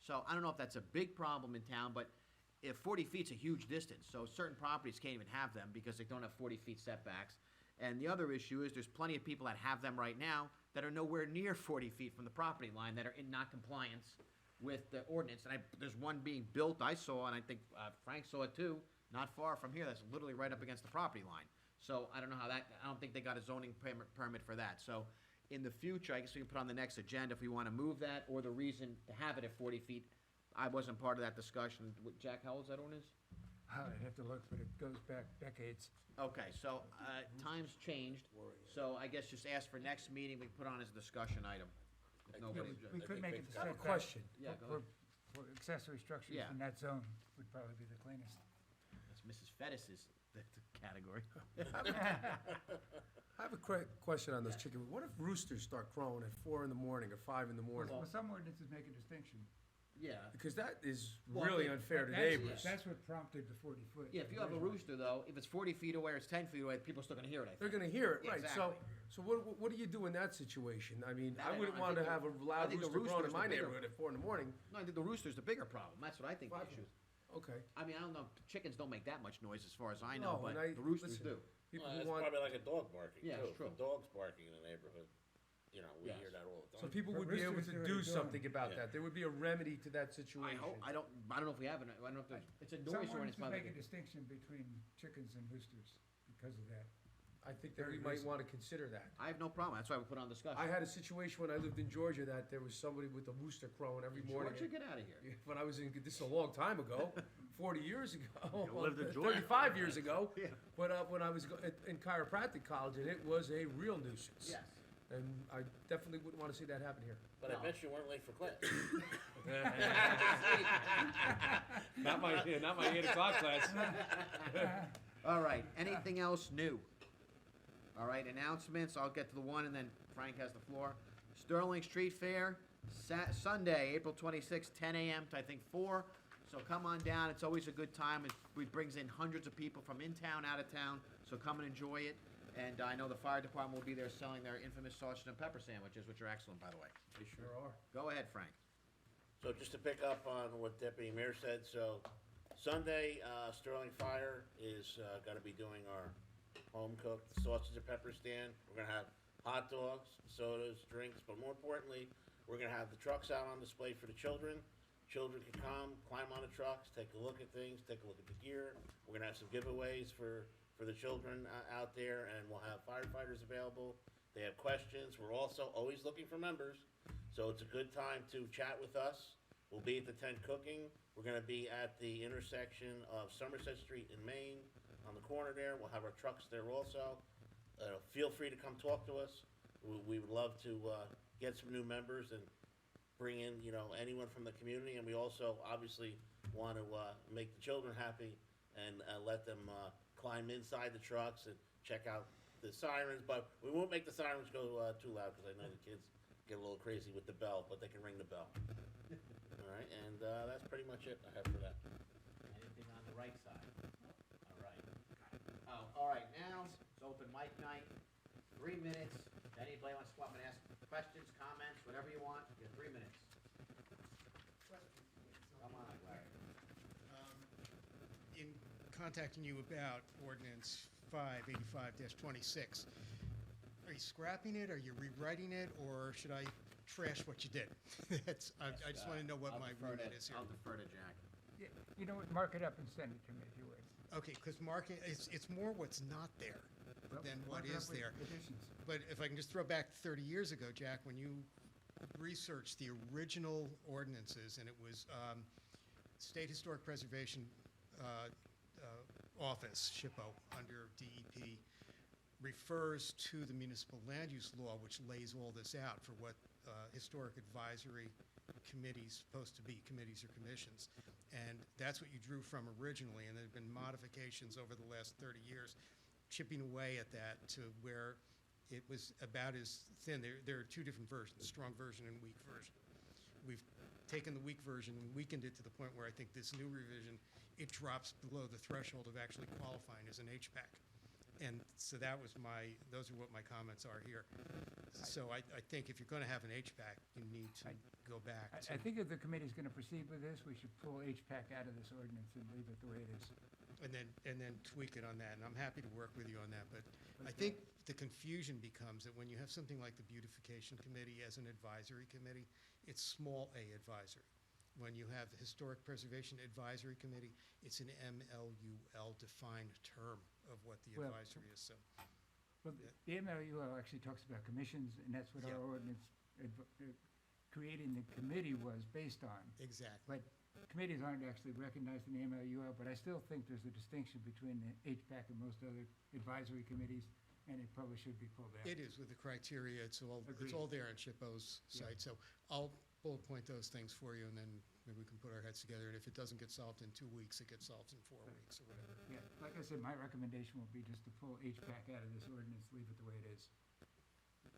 So I don't know if that's a big problem in town, but if 40 feet's a huge distance, so certain properties can't even have them because they don't have 40 feet setbacks. And the other issue is there's plenty of people that have them right now that are nowhere near 40 feet from the property line that are in not compliance with the ordinance. And there's one being built I saw, and I think Frank saw it too, not far from here, that's literally right up against the property line. So I don't know how that, I don't think they got a zoning permit for that. So in the future, I guess we can put on the next agenda if we want to move that, or the reason to have it at 40 feet. I wasn't part of that discussion. Jack, how old is that ordinance? I'd have to look, but it goes back decades. Okay, so times changed, so I guess just ask for next meeting, we can put on as a discussion item. If nobody- We could make it the I have a setback question. Yeah, go ahead. for accessory structures Yeah. in that zone would probably be the cleanest. That's Mrs. Fettis's category. I have a question on this chicken. What if roosters start crowing at 4 in the morning or 5 in the morning? Well, some ordinances make a distinction. Yeah. Because that is Well, really but unfair to That's- neighbors. That's what prompted the 40-foot. Yeah, if you have a rooster though, if it's 40 feet away or it's 10 feet away, people are still gonna hear it, I They're think. gonna hear it, Yeah, right, exactly. so what do you do in that situation? I mean, That I I wouldn't don't- I want to think have a the- I loud think the rooster crowing in rooster's the my bigger- neighborhood at 4 in the morning. No, I think the rooster's the bigger problem, that's what I think the Five- issue is. Okay. I mean, I don't know, chickens don't make that much noise as far as I know, No, but and the roosters listen, do. People Well, who it's want, probably like a dog barking, Yeah, too. it's true. If a dog's barking in the neighborhood, you know, we Yes. hear that all the so time. people But would be able roosters to do what do they're doing. something about Yeah. that. There would be a remedy to that I situation. hope, I don't know if we have it, I don't know if there's, it's a Some noise ordinance. ordinances by the- make a distinction between chickens and roosters because of that. I think that Very we might recent. want to consider that. I have no problem, that's why we put on discussion. I had a situation when I lived in Georgia that there was somebody with a rooster crowing every morning. Georgia, get out of here. Yeah, when I was in, this is a long time ago, 40 years ago. You lived in Georgia? 35 years ago. Yeah. But when I was in chiropractic college, and it was a real nuisance. Yes. And I definitely wouldn't want to see that happen here. But I bet you weren't late for class. Not my 8 o'clock class. All right, anything else new? All right, announcements, I'll get to the one and then Frank has the floor. Sterling Street Fair, Sunday, April 26th, 10 a.m. to I think 4. So come on down, it's always a good time. It brings in hundreds of people from in town, out of town, so come and enjoy it. And I know the fire department will be there selling their infamous sausage and pepper sandwiches, which are excellent, by the way. They sure are. Go ahead, Frank. So just to pick up on what Deputy Mayor said, so Sunday, Sterling Fire is gonna be doing our home-cooked sausage and pepper stand. We're gonna have hot dogs, sodas, drinks, but more importantly, we're gonna have the trucks out on display for the children. Children can come, climb on the trucks, take a look at things, take a look at the gear. We're gonna have some giveaways for the children out there, and we'll have firefighters available. They have questions. We're also always looking for members, so it's a good time to chat with us. We'll be at the tent cooking. We're gonna be at the intersection of Somerset Street and Main, on the corner there. We'll have our trucks there also. Feel free to come talk to us. We would love to get some new members and bring in, you know, anyone from the community, and we also obviously want to make the children happy and let them climb inside the trucks and check out the sirens, but we won't make the sirens go too loud, because I know the kids get a little crazy with the bell, but they can ring the bell. All right, and that's pretty much it I have for that. Anything on the right side? All right. Oh, all right, now it's open mic night, 3 minutes. Anybody wants to come up and ask questions, comments, whatever you want, you have 3 minutes. Come on, Larry. In contacting you about ordinance 585-26, are you scrapping it, are you rewriting it, or should I trash what you did? I just want to know what I'll my defer remit to- is here. I'll defer to Jack. Yeah, you know what, mark it up and send it to me if you would. Okay, because marking, it's more what's not there Well, than what mark it up is with there. additions. But if I can just throw back 30 years ago, Jack, when you researched the original ordinances, and it was State Historic Preservation Office, SHPO, under DEP, refers to the municipal land use law, which lays all this out for what historic advisory committees supposed to be, committees or commissions. And that's what you drew from originally, and there have been modifications over the last 30 years, chipping away at that to where it was about as thin. There are two different versions, strong version and weak version. We've taken the weak version and weakened it to the point where I think this new revision, it drops below the threshold of actually qualifying as an HPAC. And so those are what my comments are here. So I think if you're going to have an HPAC, you need to go back to. I think if the committee's going to proceed with this, we should pull HPAC out of this ordinance and leave it the way it is. And then tweak it on that, and I'm happy to work with you on that, but I think the confusion becomes that when you have something like the Beautification Committee as an advisory committee, it's small a advisory. When you have the Historic Preservation Advisory Committee, it's an MLUL defined term of what the Well- advisory is, so. Well, the MLUL actually talks about commissions, and that's what Yeah. our ordinance, creating the committee was based on. Exactly. But committees aren't actually recognized in the MLUL, but I still think there's a distinction between the HPAC and most other advisory committees, and it probably should be pulled out. It is with the criteria, it's Agreed. all there on SHPO's Yeah. site, so I'll bullet point those things for you, and then maybe we can put our heads together, and if it doesn't get solved in 2 weeks, it gets solved in 4 weeks or whatever. Yeah, like I said, my recommendation would be just to pull HPAC out of this ordinance, leave it the way it is.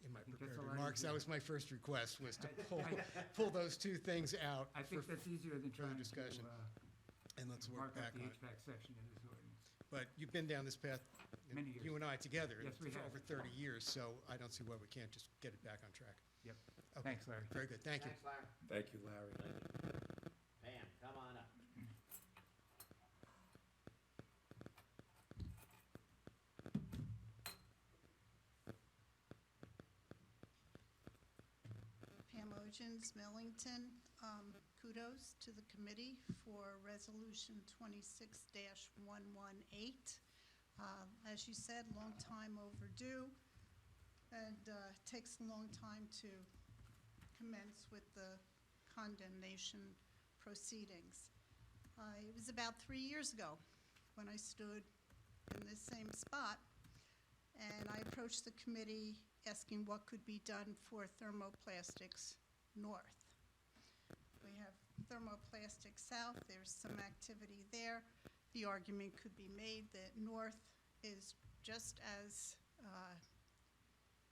in my think that's prepared a lot remarks. That easier. was my first request, was to pull those two things out I think for that's easier than further trying to, discussion. And let's mark work up back the on it. HVAC section in this ordinance. But you've been down this path, Many years. you and I together, Yes, we for have. over 30 years, so I don't see why we can't just get it back on track. Yep. Okay. Thanks, Larry. Very good, thank you. Thanks, Larry. Thank you, Larry. Pam, come on up. Pam Ogens, Millington. Kudos to the committee for Resolution 26-118. As you said, long time overdue, and takes a long time to commence with the condemnation proceedings. It was about 3 years ago when I stood in this same spot, and I approached the committee asking what could be done for thermoplastics north. We have thermoplastics south, there's some activity there. The argument could be made that north is just as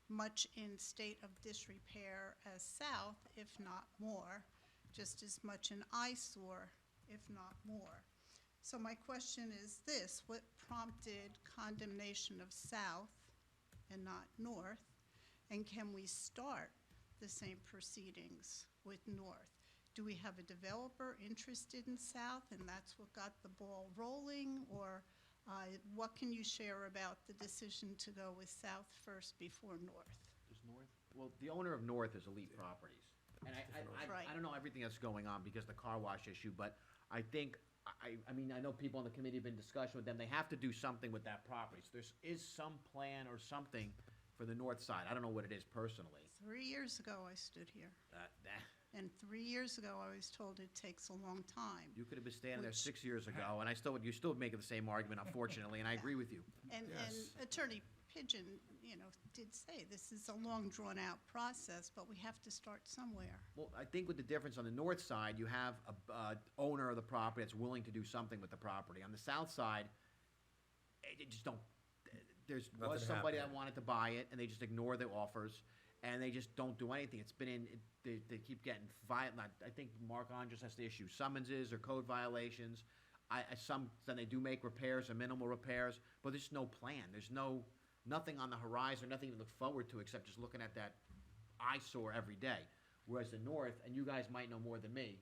much in state of disrepair as south, if not more, just as much an eyesore, if not more. So my question is this: what prompted condemnation of south and not north? And can we start the same proceedings with north? Do we have a developer interested in south and that's what got the ball rolling? Or what can you share about the decision to go with south first before north? Just North? Well, the owner of North is Elite Properties. And Right. I don't know everything that's going on because the car wash issue, but I think, I mean, I know people on the committee have been discussing with them, they have to do something with that property. So there is some plan or something for the north side. I don't know what it is personally. 3 years ago, I stood here. That, And 3 years ago, I was told it takes a long time. you could have been standing there Which- 6 years ago, and you still would make the same argument, unfortunately, and I agree with you. And Attorney Pigeon, you know, did say this is a long, drawn-out process, but we have to start somewhere. Well, I think with the difference on the north side, you have a owner of the property that's willing to do something with the property. On the south side, it just don't, was Nothing somebody that happening. wanted to buy it, and they just ignore the offers, and they just don't do anything. It's been in, they keep getting violent. I think Mark Andres has to issue summonses or code violations. Then they do make repairs or minimal repairs, but there's no plan. There's nothing on the horizon, nothing to look forward to except just looking at that eyesore every day. Whereas the north, and you guys might know more than me,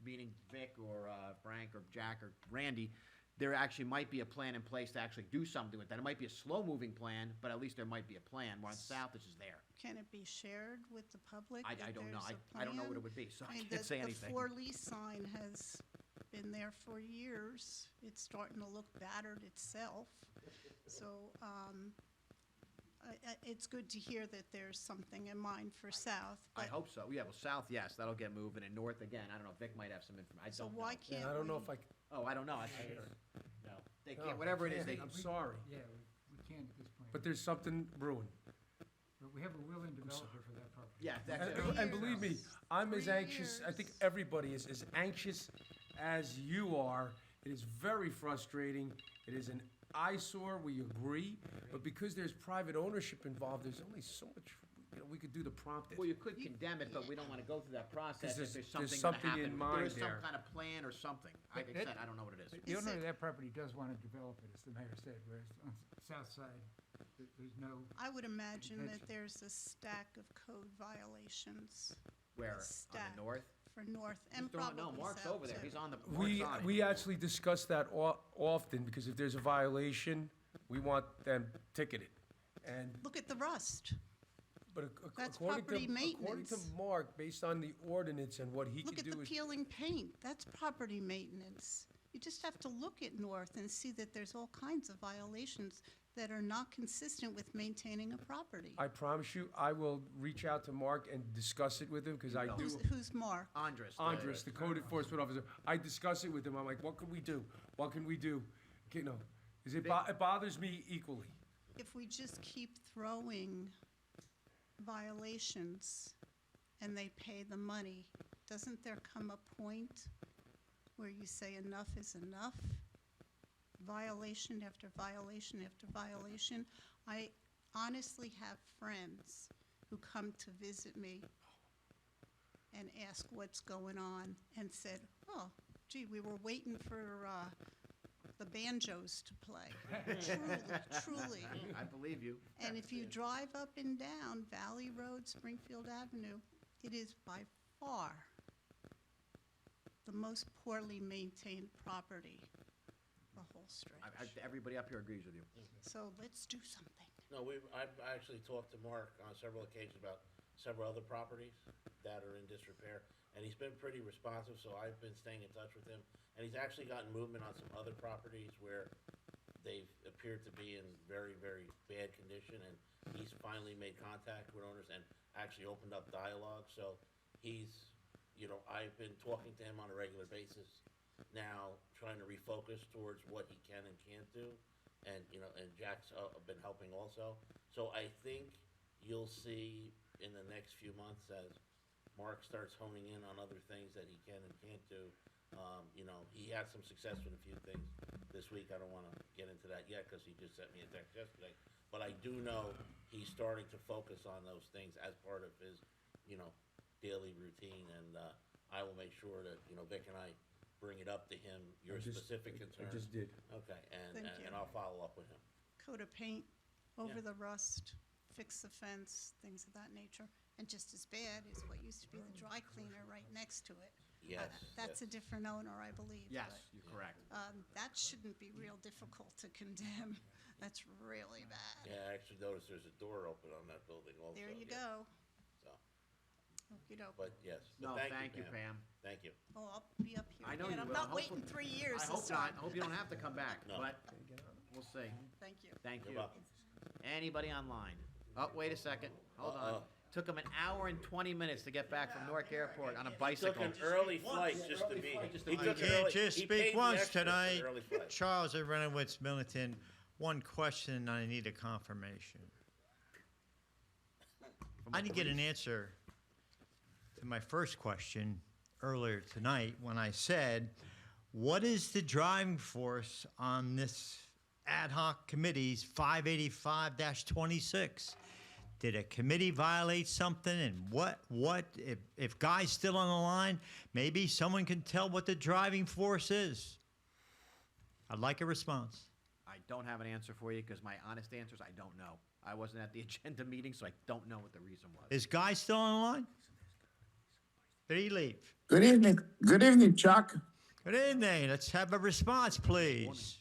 meaning Vic or Frank or Jack or Randy, there actually might be a plan in place to actually do something with that. It might be a slow-moving plan, but at least there might be a plan. Where on south, it's just there. Can it be shared with the public? I that don't know. there's a I don't know what plan? it would be, so I mean, can't say The anything. for-lease sign has been there for years. It's starting to look battered itself. So it's good to hear that there's something in mind for south. I but- hope so. Yeah, well, south, yes, that'll get moving, and north again. I don't know. Vic might have some information. I So don't why know. can't And I don't know we- if I. Oh, I don't know. No, they No, can't. Whatever it I is, they. can't. I'm sorry, Yeah, we can't at this point. but there's something brewing. But we have a willing developer for that property. Yeah, that's it. And believe me, I'm as 3 anxious, I think years. everybody is as anxious as you are. It is very frustrating. It is an eyesore, we agree, but because there's private ownership involved, there's only so much, we could do to prompt it. Well, you could condemn it, but we don't want to go through that process if there's there's something something gonna in happen. mind There's some there. kind of plan or something. Like I But said, I don't know what it is. The Is owner it- of that property does want to develop it, as the mayor said, whereas on the south side, there's no, I would imagine that Intention. there's a stack of code violations Where, on stack. the north? for north and Mr. probably No, Mark's south, over there. too. He's on the north We, side. we actually discuss that often, because if there's a violation, we want them ticketed. And, Look at the rust. but That's according property to maintenance. Mark, based on the ordinance and what he Look can at do the is. peeling paint. That's property maintenance. You just have to look at north and see that there's all kinds of violations that are not consistent with maintaining a property. I promise you, I will reach out to Mark and discuss it with him, because I do. Who's Mark? Andres. Andres, the code enforcement officer, I discuss it with him, I'm like, what can we do? What can we do? You know, 'cause it bothers me equally. If we just keep throwing violations and they pay the money, doesn't there come a point where you say enough is enough? Violation after violation after violation. honestly have friends who come to visit me and ask what's going on and said, oh, gee, we were waiting for the banjos to play. Truly. I believe you. And if you drive up and down Valley Road, Springfield Avenue, it is by far the most poorly maintained property, the whole stretch. Everybody up here agrees with you. So let's do something. No, I've actually talked to Mark on several occasions about several other properties that are in disrepair, and he's been pretty responsive, so I've been staying in touch with him. And he's actually gotten movement on some other properties where they've appeared to be in very, very bad condition, and he's finally made contact with owners and actually opened up dialogue. So he's, I've been talking to him on a regular basis now, trying to refocus towards what he can and can't do. And, and Jack's been helping also. So I think you'll see in the next few months as Mark starts honing in on other things that he can and can't do. He had some success with a few things this week. I don't want to get into that yet because he just sent me a text yesterday. But I do know he's starting to focus on those things as part of his, daily routine. And I will make sure that, Vic and I bring it up to him, your specific concerns. I just did. Okay, Thank you. and I'll follow up with him. Coat of paint over Yeah. the rust, fix the fence, things of that nature. And just as bad is what used to be the dry cleaner right next to it. Yes, That's a yes. different owner, I believe. Yes, but, you're correct. that shouldn't be real difficult to condemn. That's really bad. Yeah, I actually noticed there's a door open on that building also. There you yeah. go. So, Okey-doke. but yes. No, But thank you, Pam. Thank you. Oh, I'll be up here I know again. you I'm will. not waiting Hopefully- 3 years I this hope not. time. I hope you don't have to come back, No. but we'll see. Thank you. Thank You're you. welcome. Anybody online? Oh, wait a second. Hold on. Uh-oh. Took him an hour and 20 minutes to get back from Newark Airport on a Took bicycle. an early flight just to be. Just to He be took here. an Can't early- just he paid speak the once extra for an tonight. early flight. Charles Aronowitz, Millington. One question, I need a confirmation. I didn't get an answer to my first question earlier tonight when I said, what is the driving force on this ad hoc committee's 585-26? Did a committee violate something, and what, if Guy's still on the line, maybe someone can tell what the driving force is? I'd like a response. I don't have an answer for you because my honest answer is I don't know. I wasn't at the agenda meeting, so I don't know what the reason was. Is Guy still on the line? Did he leave? Good evening. Good evening, Chuck. Good evening. Let's have a response, please.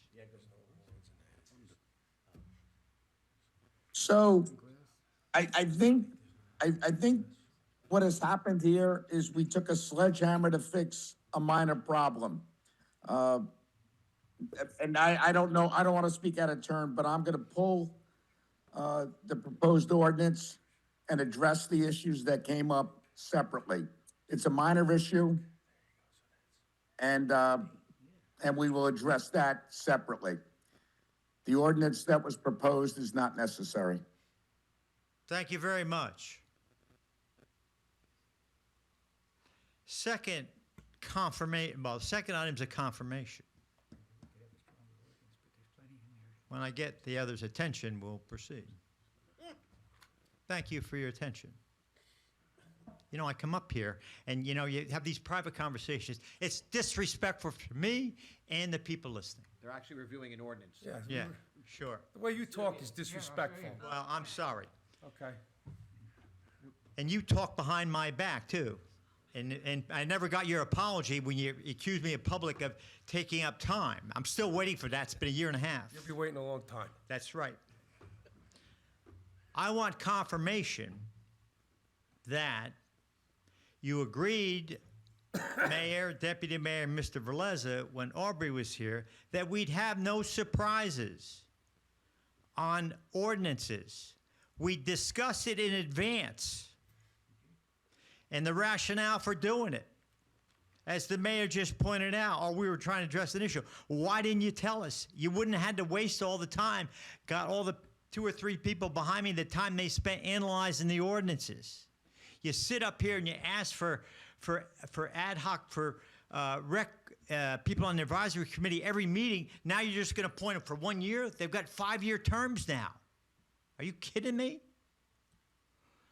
So, I think what has happened here is we took a sledgehammer to fix a minor problem. And I don't know, I don't want to speak out of turn, but I'm going to pull the proposed ordinance and address the issues that came up separately. It's a minor issue, and we will address that separately. The ordinance that was proposed is not necessary. Thank you very much. Second second item's a confirmation. When I get the other's attention, we'll proceed. Thank you for your attention. I come up here and, you have these private conversations. It's disrespectful for me and the people listening. They're actually reviewing an ordinance. Yeah, sure. The way you talk is disrespectful. Well, I'm sorry. Okay. And you talk behind my back, too. And I never got your apology when you accused me in public of taking up time. I'm still waiting for that. It's been a year and a half. You'll be waiting a long time. That's right. I want confirmation that you agreed, Mayor, Deputy Mayor, Mr. Veleza, when Aubrey was here, that we'd have no surprises on ordinances. We discuss it in advance and the rationale for doing it. As the mayor just pointed out, or we were trying to address an issue. Why didn't you tell us? You wouldn't have had to waste all the time, got all the 2 or 3 people behind me, the time they spent analyzing the ordinances. You sit up here and you ask for ad hoc, for people on the advisory committee every meeting. Now you're just going to appoint them for 1 year? They've got 5-year terms now. Are you kidding me?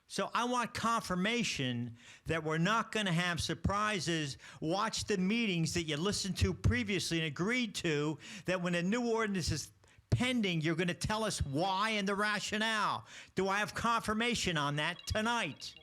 So I want confirmation that we're not going to have surprises. Watch the meetings that you listened to previously and agreed to, that when a new ordinance is pending, you're going to tell us why and the rationale. Do I have confirmation on that tonight?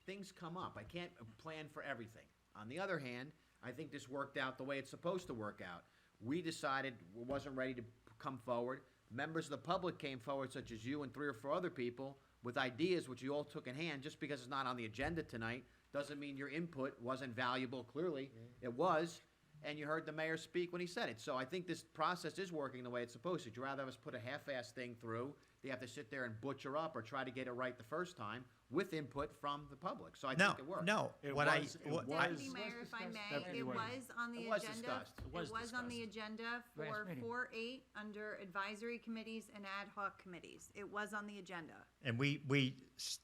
Things come up. I can't plan for everything. On the other hand, I think this worked out the way it's supposed to work out. We decided we wasn't ready to come forward. Members of the public came forward, such as you and 3 or 4 other people, with ideas which you all took in hand. Just because it's not on the agenda tonight doesn't mean your input wasn't valuable. Clearly, it was, and you heard the mayor speak when he said it. So I think this process is working the way it's supposed to. Would you rather have us put a half-ass thing through? They have to sit there and butcher up or try to get it right the first time with input from the public. So I think it worked. No. It What was- I, what, Deputy Mayor, if I may, Deputy it Mayor. was on the It was agenda. discussed. It was on the discussed. agenda for Last meeting. 4-8 under advisory committees and ad hoc committees. It was on the agenda. and we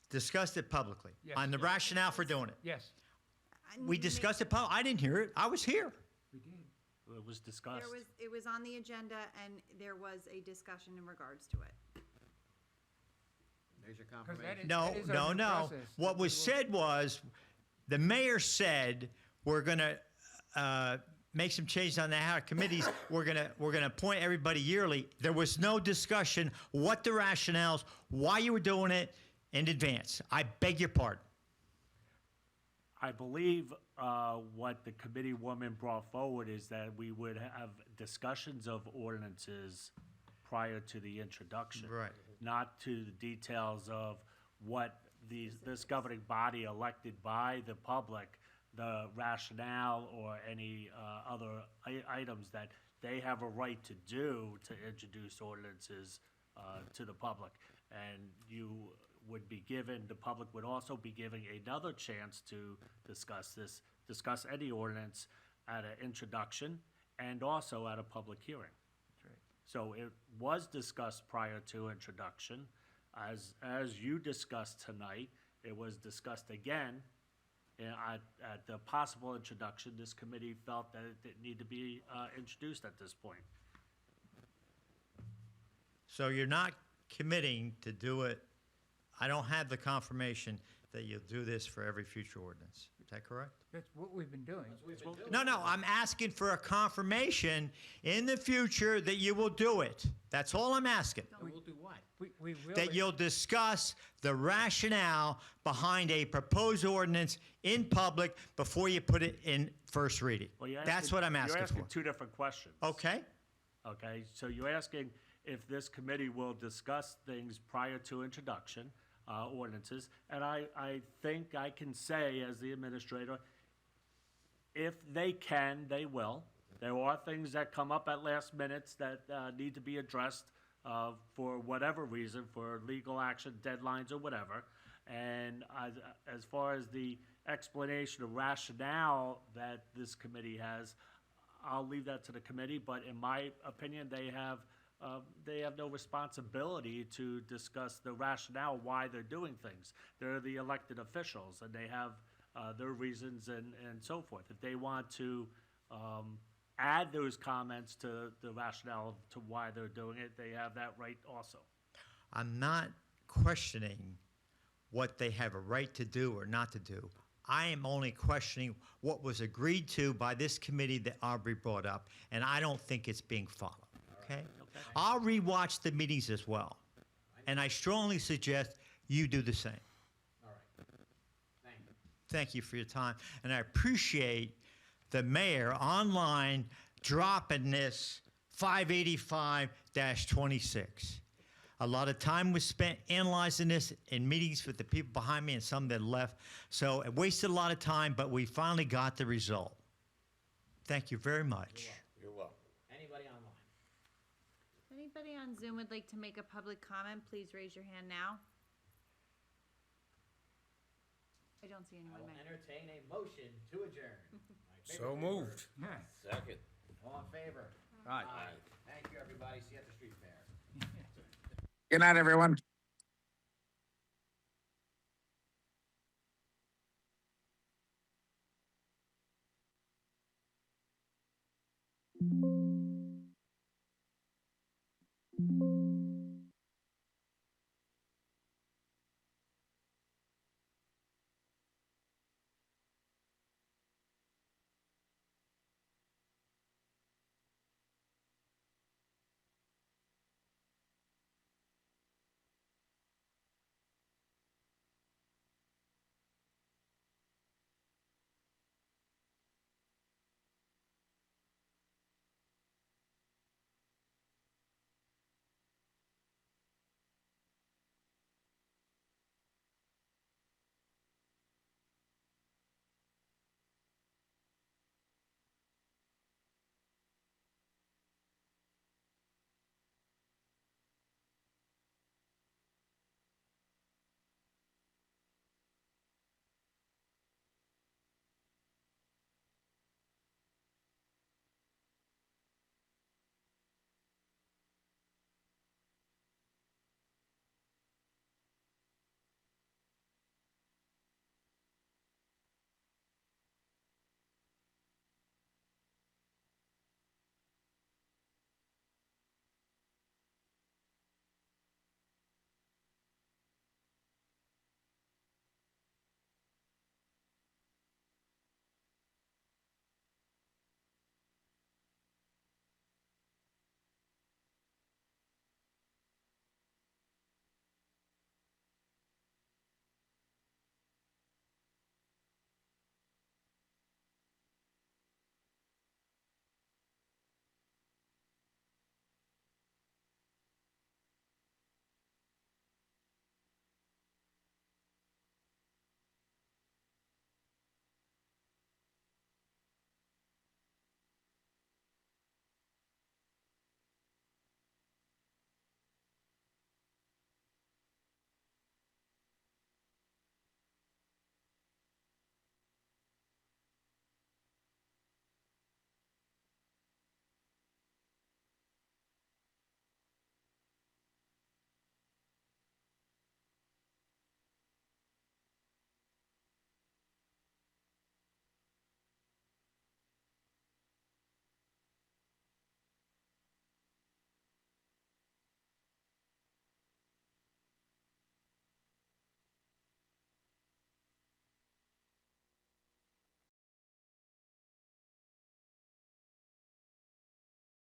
discussed it publicly Yes. on the rationale for doing it. Yes, We discussed it. I didn't hear it. I was here. we did. It was discussed. It was on the agenda and there was a discussion in regards to it. There's your 'Cause confirmation. No, that is our no, due no. process. What was said was, the mayor said, we're gonna make some changes on the ad hoc committees. We're gonna appoint everybody yearly. There was no discussion what the rationales, why you were doing it in advance. I beg your pardon. I believe what the committee woman brought forward is that we would have discussions of ordinances prior to the introduction. Right. Not to the details of what this governing body elected by the public, the rationale or any other items that they have a right to do to introduce ordinances to the public. And you would be given, the public would also be given another chance to discuss any ordinance at an introduction and also at a public hearing. That's right. So it was discussed prior to introduction. As you discussed tonight, it was discussed again at the possible introduction. This committee felt that it didn't need to be introduced at this point. So you're not committing to do it. I don't have the confirmation that you'll do this for every future ordinance. Is that correct? That's what we've been doing. No, I'm asking for a confirmation in the future that you will do it. That's all I'm asking. We'll do what? We will. That you'll discuss the rationale behind a proposed ordinance in public before you put it in first reading. Well, you're That's asking- what I'm asking You're asking for. two different questions. Okay? Okay, so you're asking if this committee will discuss things prior to introduction, ordinances, and I think I can say as the administrator, if they can, they will. There are things that come up at last minutes that need to be addressed for whatever reason, for legal action, deadlines, or whatever. And as far as the explanation of rationale that this committee has, I'll leave that to the committee, but in my opinion, they have no responsibility to discuss the rationale why they're doing things. They're the elected officials, and they have their reasons and so forth. If they want to add those comments to the rationale to why they're doing it, they have that right also. I'm not questioning what they have a right to do or not to do. I am only questioning what was agreed to by this committee that Aubrey brought up, and I don't think it's being followed, okay? I'll rewatch the meetings as well, and I strongly suggest you do the same. All right. Thank you. Thank you for your time, and I appreciate the mayor online dropping this 585-26. A lot of time was spent analyzing this in meetings with the people behind me and some that left. So it wasted a lot of time, but we finally got the result. Thank you very much. You're welcome. Anybody online? If anybody on Zoom would like to make a public comment, please raise your hand now. I don't see I anyone. will Mike. entertain a motion to adjourn. My So favorite moved. Yeah. Second. word. All in favor? Aye. Thank you, everybody. See you at the street fair. Good night, everyone.